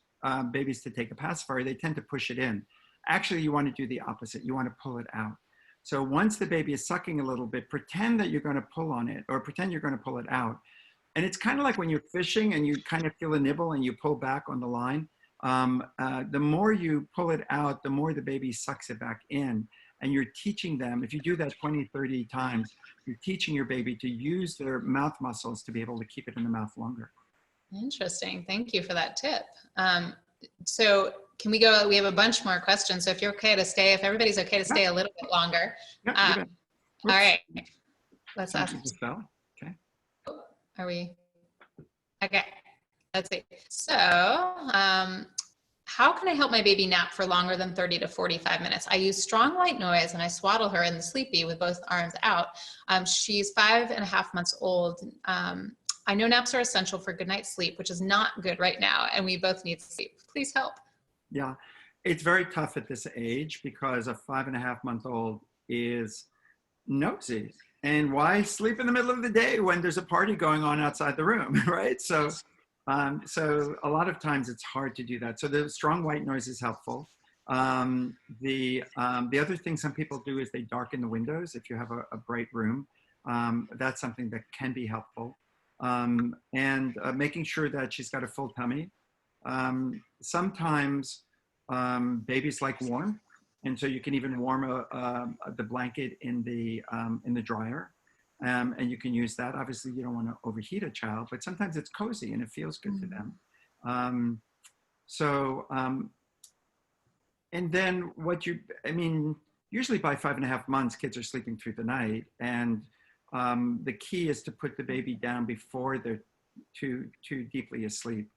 babies to take a pacifier, they tend to push it in. Actually, you want to do the opposite. You want to pull it out. So once the baby is sucking a little bit, pretend that you're going to pull on it, or pretend you're going to pull it out. And it's kind of like when you're fishing and you kind of feel a nibble and you pull back on the line. The more you pull it out, the more the baby sucks it back in. And you're teaching them, if you do that 20, 30 times, you're teaching your baby to use their mouth muscles to be able to keep it in the mouth longer. Interesting. Thank you for that tip. So can we go, we have a bunch more questions. So if you're okay to stay, if everybody's okay to stay a little bit longer. Yeah, all right. Let's ask. Okay. Are we? Okay. Let's see. So, how can I help my baby nap for longer than 30 to 45 minutes? I use strong white noise and I swaddle her in the sleepy with both arms out. She's 5.5 months old. I know naps are essential for good night's sleep, which is not good right now, and we both need sleep. Please help. Yeah, it's very tough at this age because a 5.5-month-old is nosy. And why sleep in the middle of the day when there's a party going on outside the room, right? So a lot of times it's hard to do that. So the strong white noise is helpful. The other thing some people do is they darken the windows if you have a bright room. That's something that can be helpful. And making sure that she's got a full tummy. Sometimes babies like warm, and so you can even warm the blanket in the dryer, and you can use that. Obviously, you don't want to overheat a child, but sometimes it's cozy and it feels good to them. And then usually by 5.5 months, kids are sleeping through the night, and the key is to put the baby down before they're too deeply asleep,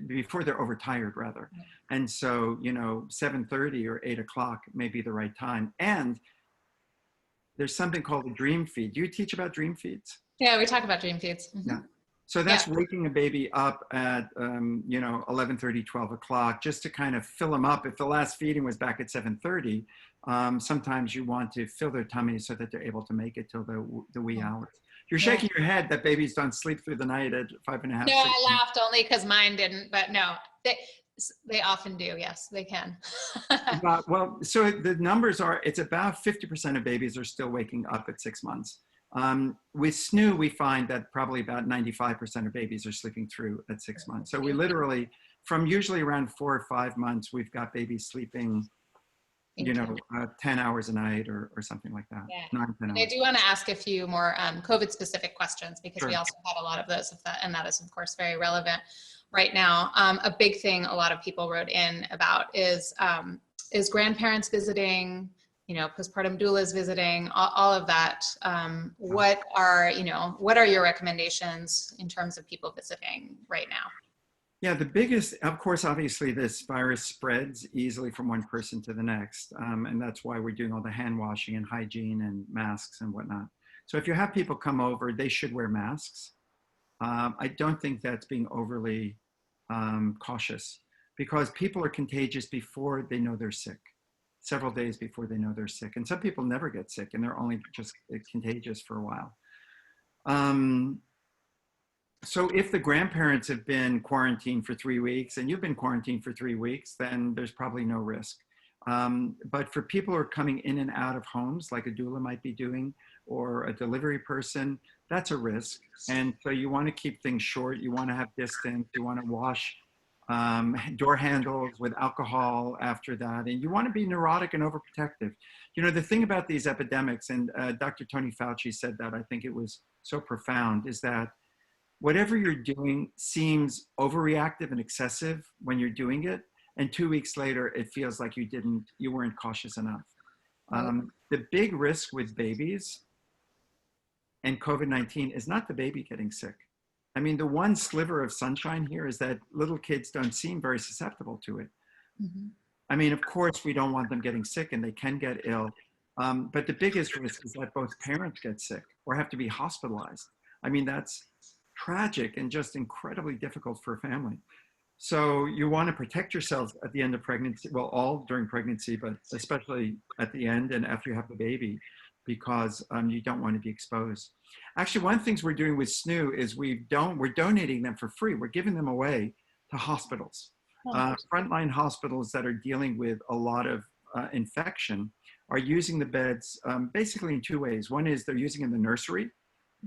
before they're overtired rather. And so 7:30 or 8 o'clock may be the right time. And there's something called a dream feed. Do you teach about dream feeds? Yeah, we talk about dream feeds. Yeah. So that's waking a baby up at 11:30, 12 o'clock, just to kind of fill them up. If the last feeding was back at 7:30, sometimes you want to fill their tummies so that they're able to make it till the wee hours. You're shaking your head that babies don't sleep through the night at 5.5. No, I laughed only because mine didn't, but no, they often do. Yes, they can. Well, so the numbers are, it's about 50% of babies are still waking up at 6 months. With SNOO, we find that probably about 95% of babies are sleeping through at 6 months. So we literally, from usually around 4 or 5 months, we've got babies sleeping 10 hours a night or something like that. Yeah. 9, 10 hours. I do want to ask a few more COVID specific questions because Sure. we also had a lot of those, and that is of course very relevant right now. A big thing a lot of people wrote in about is grandparents visiting, postpartum doulas visiting, all of that. What are your recommendations in terms of people visiting right now? Yeah, the biggest, of course, obviously this virus spreads easily from one person to the next. And that's why we're doing all the hand washing and hygiene and masks and whatnot. So if you have people come over, they should wear masks. I don't think that's being overly cautious because people are contagious before they know they're sick, several days before they know they're sick. And some people never get sick and they're only just contagious for a while. So if the grandparents have been quarantined for 3 weeks and you've been quarantined for 3 weeks, then there's probably no risk. But for people who are coming in and out of homes, like a doula might be doing, or a delivery person, that's a risk. And so you want to keep things short. You want to have distance. You want to wash door handles with alcohol after that. And you want to be neurotic and overprotective. The thing about these epidemics, and Dr. Tony Fauci said that, I think it was so profound, is that whatever you're doing seems overreactive and excessive when you're doing it. And 2 weeks later, it feels like you weren't cautious enough. The big risk with babies and COVID-19 is not the baby getting sick. I mean, the one sliver of sunshine here is that little kids don't seem very susceptible to it. I mean, of course, we don't want them getting sick and they can get ill. But the biggest risk is that both parents get sick or have to be hospitalized. I mean, that's tragic and just incredibly difficult for a family. So you want to protect yourselves at the end of pregnancy, well, all during pregnancy, but especially at the end and after you have the baby, because you don't want to be exposed. Actually, one of the things we're doing with SNOO is we're donating them for free. We're giving them away to hospitals. Frontline hospitals that are dealing with a lot of infection are using the beds basically in 2 ways. One is they're using in the nursery,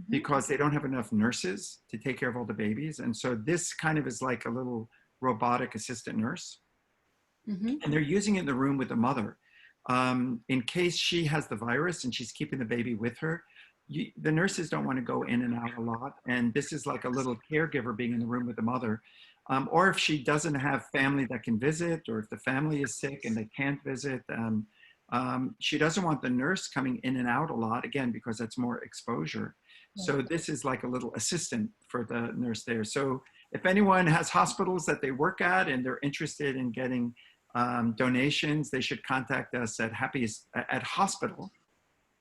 because they don't have enough nurses to take care of all the babies. And so this kind of is like a little robotic assistant nurse. And they're using it in the room with the mother. In case she has the virus and she's keeping the baby with her, the nurses don't want to go in and out a lot. And this is like a little caregiver being in the room with the mother. Or if she doesn't have family that can visit, or if the family is sick and they can't visit, she doesn't want the nurse coming in and out a lot, again, because that's more exposure. So this is like a little assistant for the nurse there. So if anyone has hospitals that they work at and they're interested in getting donations, they should contact us at hospital,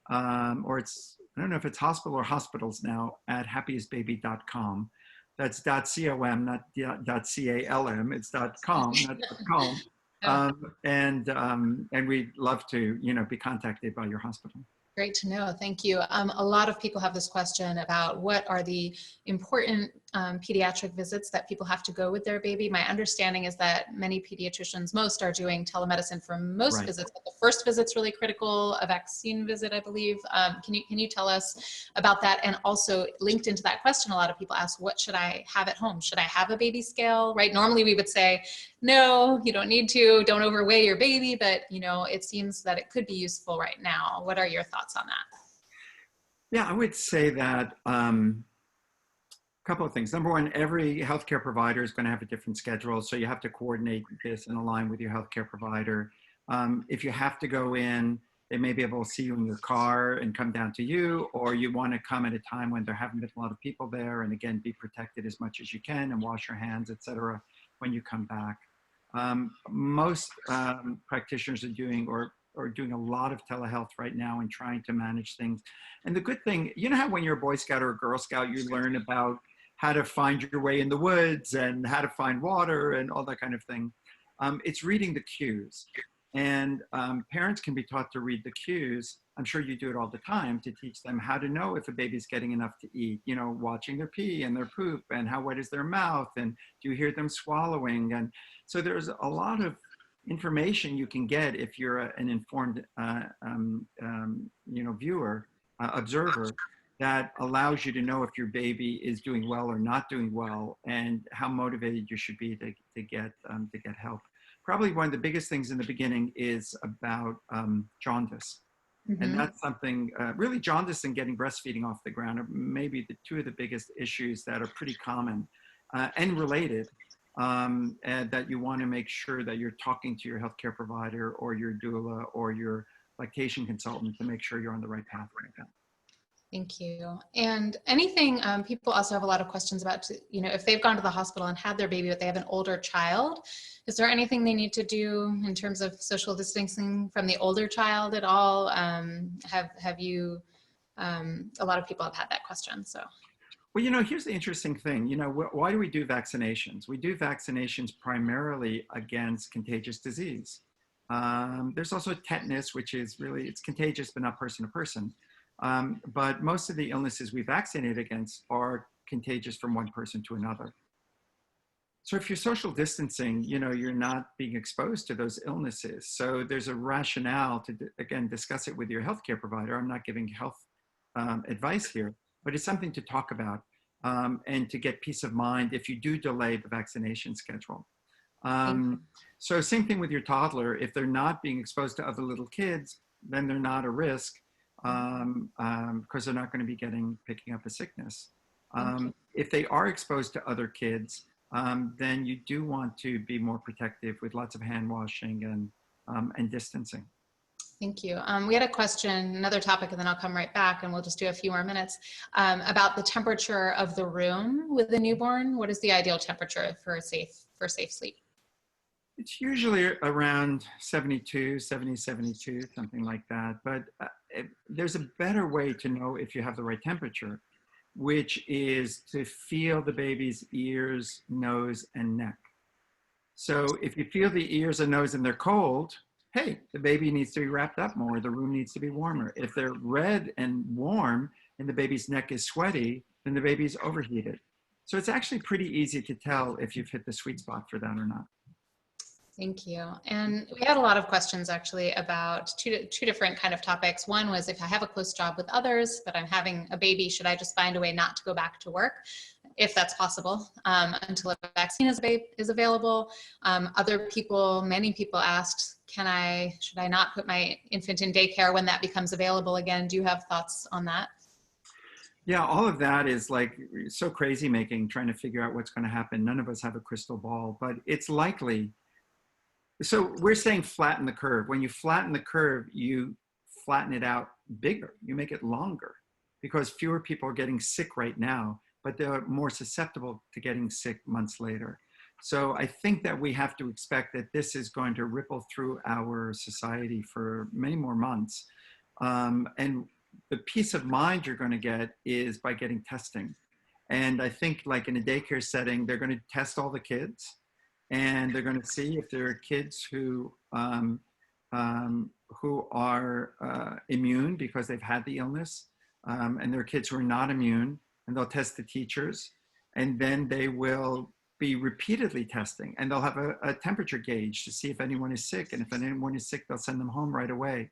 or it's, I don't know if it's hospital or hospitals now, at happiestbaby.com. That's .com, not .calm. It's .com, not .com. And we'd love to, be contacted by your hospital. Great to know. Thank you. A lot of people have this question about what are the important pediatric visits that people have to go with their baby. My understanding is that many pediatricians, most are doing telemedicine for most Right. visits, but the first visit's really critical, a vaccine visit, I believe. Can you tell us about that? And also linked into that question, a lot of people ask, what should I have at home? Should I have a baby scale, right? Normally we would say, no, you don't need to, don't overweigh your baby, but it seems that it could be useful right now. What are your thoughts on that? Yeah, I would say that a couple of things. Number one, every healthcare provider is going to have a different schedule, so you have to coordinate this and align with your healthcare provider. If you have to go in, they may be able to see you in your car and come down to you, or you want to come at a time when there haven't been a lot of people there, and again, be protected as much as you can and wash your hands, etc., when you come back. Most practitioners are doing doing a lot of telehealth right now and trying to manage things. And the good thing, how when you're a Boy Scout or a Girl Scout, you learn about how to find your way in the woods and how to find water and all that kind of thing. It's reading the cues. And parents can be taught to read the cues. I'm sure you do it all the time to teach them how to know if a baby's getting enough to eat, watching their pee and their poop and how wet is their mouth and do you hear them swallowing. And so there's a lot of information you can get if you're an informed viewer, observer, that allows you to know if your baby is doing well or not doing well and how motivated you should be to get help. Probably one of the biggest things in the beginning is about jaundice. Mm-hmm. And that's something, really jaundice and getting breastfeeding off the ground are maybe the two of the biggest issues that are pretty common and related, and that you want to make sure that you're talking to your healthcare provider or your doula or your lactation consultant to make sure you're on the right path right now. Thank you. And anything, people also have a lot of questions about, if they've gone to the hospital and had their baby, but they have an older child, is there anything they need to do in terms of social distancing from the older child at all? Have you, a lot of people have had that question, so. Well, here's the interesting thing. Why do we do vaccinations? We do vaccinations primarily against contagious disease. There's also tetanus, which is really, it's contagious, but not person to person. But most of the illnesses we vaccinate against are contagious from one person to another. So if you're social distancing, you're not being exposed to those illnesses. So there's a rationale to, again, discuss it with your healthcare provider. I'm not giving health advice here, but it's something to talk about and to get peace of mind if you do delay the vaccination schedule. So same thing with your toddler. If they're not being exposed to other little kids, then they're not a risk. Because they're not going to be picking up a sickness. If they are exposed to other kids, then you do want to be more protective with lots of hand washing and distancing. Thank you. We had a question, another topic, and then I'll come right back and we'll just do a few more minutes, about the temperature of the room with the newborn. What is the ideal temperature for safe sleep? It's usually around 72, 72, something like that. But there's a better way to know if you have the right temperature, which is to feel the baby's ears, nose, and neck. So if you feel the ears and nose and they're cold, hey, the baby needs to be wrapped up more. The room needs to be warmer. If they're red and warm and the baby's neck is sweaty, then the baby's overheated. So it's actually pretty easy to tell if you've hit the sweet spot for that or not. Thank you. And we had a lot of questions actually about two different kind of topics. One was, if I have a close job with others, but I'm having a baby, should I just find a way not to go back to work, if that's possible, until a vaccine is available? Many people asked, should I not put my infant in daycare when that becomes available again? Do you have thoughts on that? Yeah, all of that is like so crazy making, trying to figure out what's going to happen. None of us have a crystal ball, but it's likely. So we're saying flatten the curve. When you flatten the curve, you flatten it out bigger. You make it longer because fewer people are getting sick right now but they're more susceptible to getting sick months later. So I think that we have to expect that this is going to ripple through our society for many more months. And the peace of mind you're going to get is by getting testing. And I think like in a daycare setting, they're going to test all the kids, and they're going to see if there are kids who are immune because they've had the illness, and there are kids who are not immune, and they'll test the teachers, and then they will be repeatedly testing, and they'll have a temperature gauge to see if anyone is sick, and if anyone is sick, they'll send them home right away.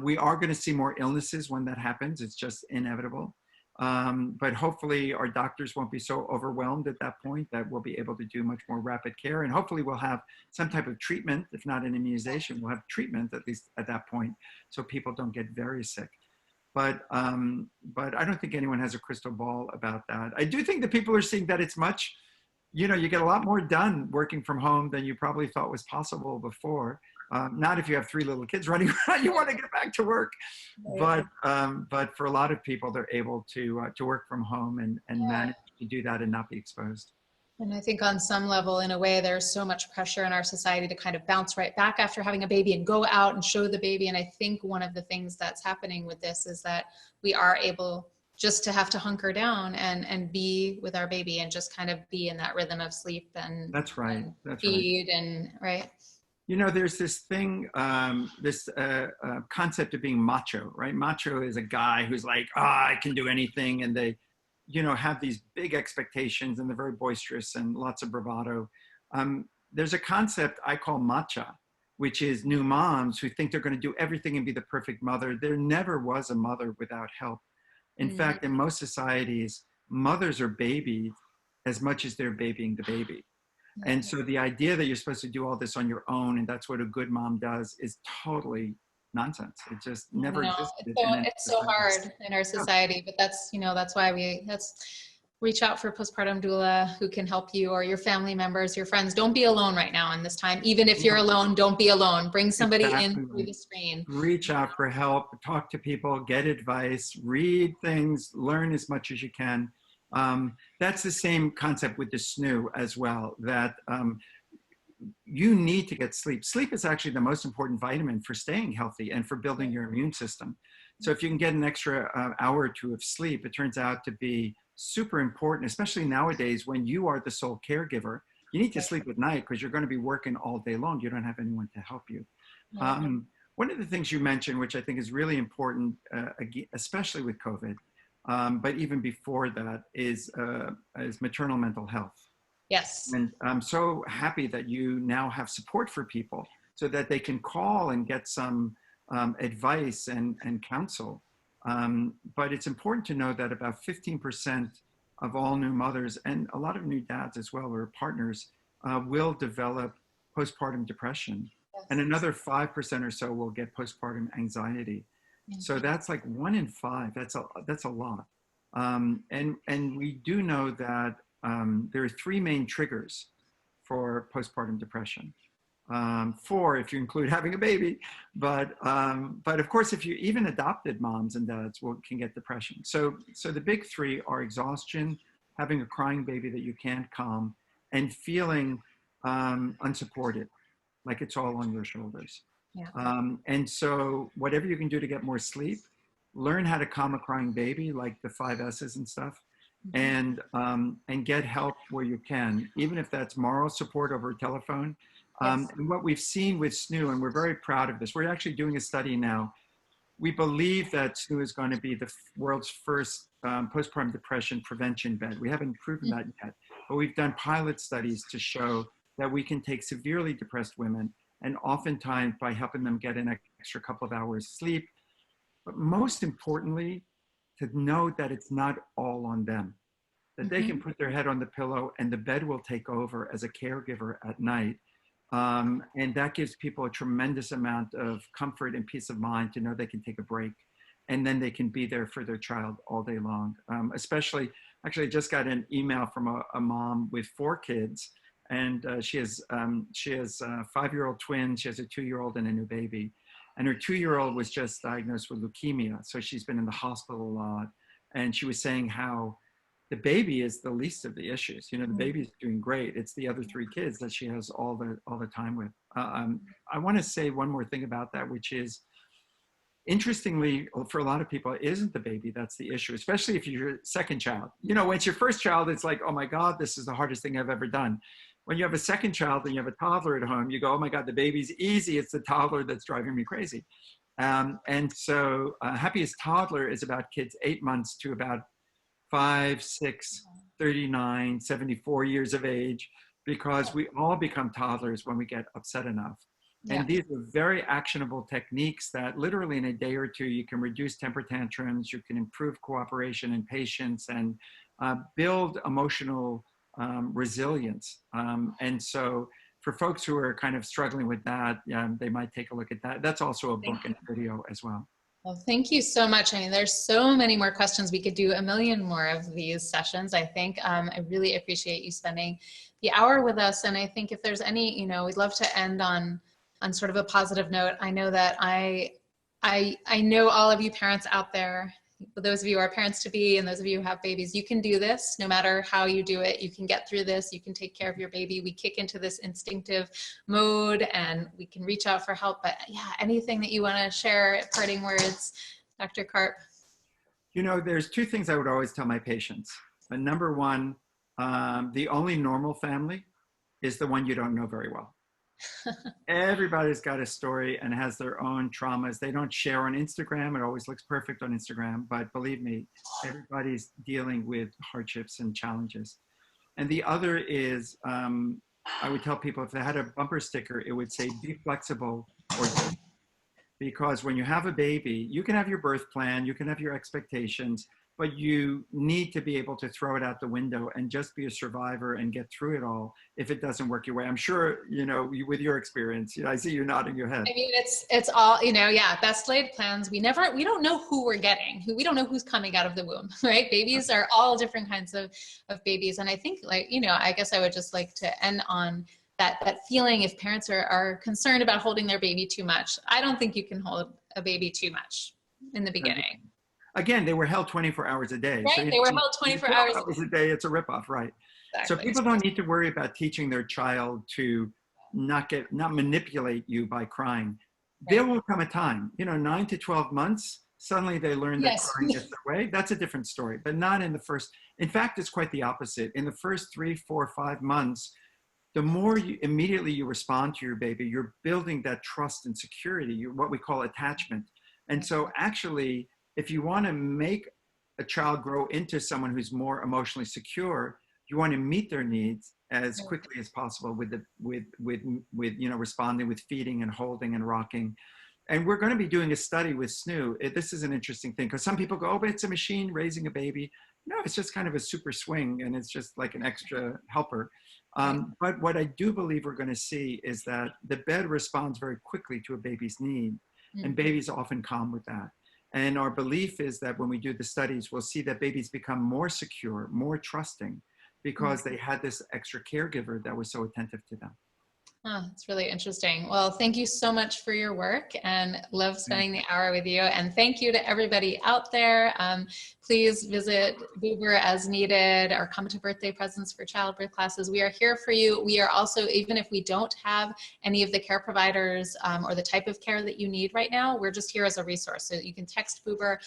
We are going to see more illnesses when that happens. It's just inevitable. But hopefully our doctors won't be so overwhelmed at that point that we'll be able to do much more rapid care. And hopefully we'll have some type of treatment, if not an immunization, we'll have treatment at least at that point so people don't get very sick. But I don't think anyone has a crystal ball about that. I do think that people are seeing that it's much, you know, you get a lot more done working from home than you probably thought was possible before. Not if you have 3 little kids running around, you want to get back to work. But for a lot of people, they're able to work from home and manage to do that and not be exposed. And I think on some level, in a way, there's so much pressure in our society to kind of bounce right back after having a baby and go out and show the baby. And I think one of the things that's happening with this is that we are able just to have to hunker down and be with our baby and just kind of be in that rhythm of sleep and that's right. And feed and right. You know, there's this thing, this concept of being macho, right? Macho is a guy who's like, I can do anything. And they, you know, have these big expectations and they're very boisterous and lots of bravado. There's a concept I call matcha, which is new moms who think they're going to do everything and be the perfect mother. There never was a mother without help. In fact, in most societies, mothers are babied as much as they're babying the baby. And so the idea that you're supposed to do all this on your own and that's what a good mom does is totally nonsense. It just never existed. It's so hard in our society, but that's, you know, that's why reach out for a postpartum doula who can help you, or your family members, your friends. Don't be alone right now in this time. Even if you're alone, don't be alone. Bring somebody in through the screen. Reach out for help, talk to people, get advice, read things, learn as much as you can. That's the same concept with the SNOO as well, that you need to get sleep. Sleep is actually the most important vitamin for staying healthy and for building your immune system. So if you can get an extra hour or 2 of sleep, it turns out to be super important, especially nowadays when you are the sole caregiver. You need to sleep at night because you're going to be working all day long. You don't have anyone to help you. One of the things you mentioned, which I think is really important, especially with COVID, but even before that, is maternal mental health. Yes. And I'm so happy that you now have support for people so that they can call and get some advice and counsel. But it's important to know that about 15% of all new mothers and a lot of new dads as well, or partners, will develop postpartum depression. Yes. And another 5% or so will get postpartum anxiety. So that's like 1 in 5. That's a lot. And we do know that there are 3 main triggers for postpartum depression. 4 if you include having a baby, but of course, if you even adopted moms and dads can get depression. So the big 3 are exhaustion, having a crying baby that you can't calm, and feeling unsupported, like it's all on your shoulders. Yeah. And so whatever you can do to get more sleep, learn how to calm a crying baby, like the 5 S's and stuff, and get help where you can, even if that's moral support over a telephone. Yes. And what we've seen with SNOO, and we're very proud of this, we're actually doing a study now. We believe that SNOO is going to be the world's first postpartum depression prevention bed. We haven't proven that yet, but we've done pilot studies to show that we can take severely depressed women, and oftentimes by helping them get an extra couple of hours sleep, but most importantly, to know that it's not all on them, that they can put their head on the pillow and the bed will take over as a caregiver at night. And that gives people a tremendous amount of comfort and peace of mind to know they can take a break, and then they can be there for their child all day long. Actually, I just got an email from a mom with 4 kids, and she has 5-year-old twins. She has a 2-year-old and a new baby. And her 2-year-old was just diagnosed with leukemia. So she's been in the hospital a lot. And she was saying how the baby is the least of the issues. You know, the baby's doing great. It's the other 3 kids that she has all the time with. I want to say one more thing about that, which is, interestingly, for a lot of people, it isn't the baby that's the issue, especially if you're your second child. You know, when it's your first child, it's like, oh my God, this is the hardest thing I've ever done. When you have a second child and you have a toddler at home, you go, oh my God, the baby's easy. It's the toddler that's driving me crazy. And so Happiest Toddler is about kids 8 months to about 5, 6, 39, 74 years of age, because we all become toddlers when we get upset enough. Yeah. And these are very actionable techniques that literally in a day or two, you can reduce temper tantrums, you can improve cooperation and patience, and build emotional resilience. And so for folks who are kind of struggling with that, they might take a look at that. That's also a book and video as well. Well, thank you so much. I mean, there's so many more questions. We could do a million more of these sessions, I think. I really appreciate you spending the hour with us. And I think if there's any, you know, we'd love to end on sort of a positive note. I know that I know all of you parents out there, those of you who are parents to be, and those of you who have babies, you can do this no matter how you do it. You can get through this. You can take care of your baby. We kick into this instinctive mode and we can reach out for help. But yeah, anything that you want to share, parting words, Dr. Karp? You know, there's 2 things I would always tell my patients. Number one, the only normal family is the one you don't know very well. Everybody's got a story and has their own traumas. They don't share on Instagram. It always looks perfect on Instagram, but believe me, everybody's dealing with hardships and challenges. And the other is, I would tell people if they had a bumper sticker, it would say, be flexible or don't. Because when you have a baby, you can have your birth plan, you can have your expectations, but you need to be able to throw it out the window and just be a survivor and get through it all if it doesn't work your way. I'm sure, you know, with your experience, you know, I see you nodding your head. I mean, it's all, you know, yeah, best laid plans. We don't know who we're getting, we don't know who's coming out of the womb, right? Babies are all different kinds of babies. And I think, like, you know, I guess I would just like to end on that feeling, if parents are concerned about holding their baby too much. I don't think you can hold a baby too much in the beginning. Again, they were held 24 hours a day. Right, So they were held 24 hours a day. It's a ripoff, right? Exactly. So people don't need to worry about teaching their child to not manipulate you by crying. Right. There will come a time, you know, 9 to 12 months, suddenly they learn that crying is the way. That's a different story, but not in the first. In fact, it's quite the opposite. In the first 3, 4, 5 months, the more immediately you respond to your baby, you're building that trust and security, what we call attachment. And so actually, if you want to make a child grow into someone who's more emotionally secure, you want to meet their needs as quickly as possible with you know, responding with feeding and holding and rocking. And we're going to be doing a study with SNOO. This is an interesting thing because some people go, oh, but it's a machine raising a baby. No, it's just kind of a super swing and it's just like an extra helper. But what I do believe we're going to see is that the bed responds very quickly to a baby's need, and babies often calm with that. And our belief is that when we do the studies, we'll see that babies become more secure, more trusting, because they had this extra caregiver that was so attentive to them. Oh, it's really interesting. Well, thank you so much for your work and love spending the hour with you. And thank you to everybody out there. Please visit Boober as needed or come to birthday presents for childbirth classes. We are here for you. We are also, even if we don't have any of the care providers or the type of care that you need right now, we're just here as a resource. So you can text Boober,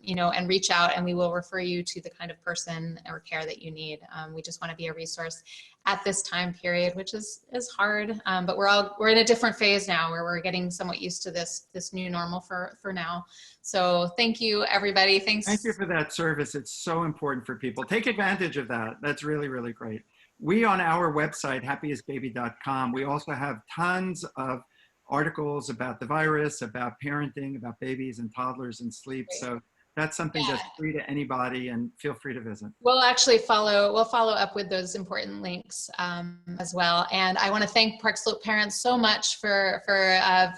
you know, and reach out and we will refer you to the kind of person or care that you need. We just want to be a resource at this time period, which is hard, but we're in a different phase now where we're getting somewhat used to this new normal for now. So thank you, everybody. Thanks. Thank you for that service. It's so important for people. Take advantage of that. That's really, really great. We on our website, happiestbaby.com, we also have tons of articles about the virus, about parenting, about babies and toddlers and sleep. Great. So that's something that's free to anybody, and feel free to visit. We'll follow up with those important links as well. And I want to thank Park Slope Parents so much for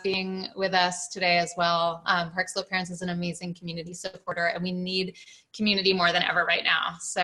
being with us today as well. Park Slope Parents is an amazing community supporter, and we need community more than ever right now. So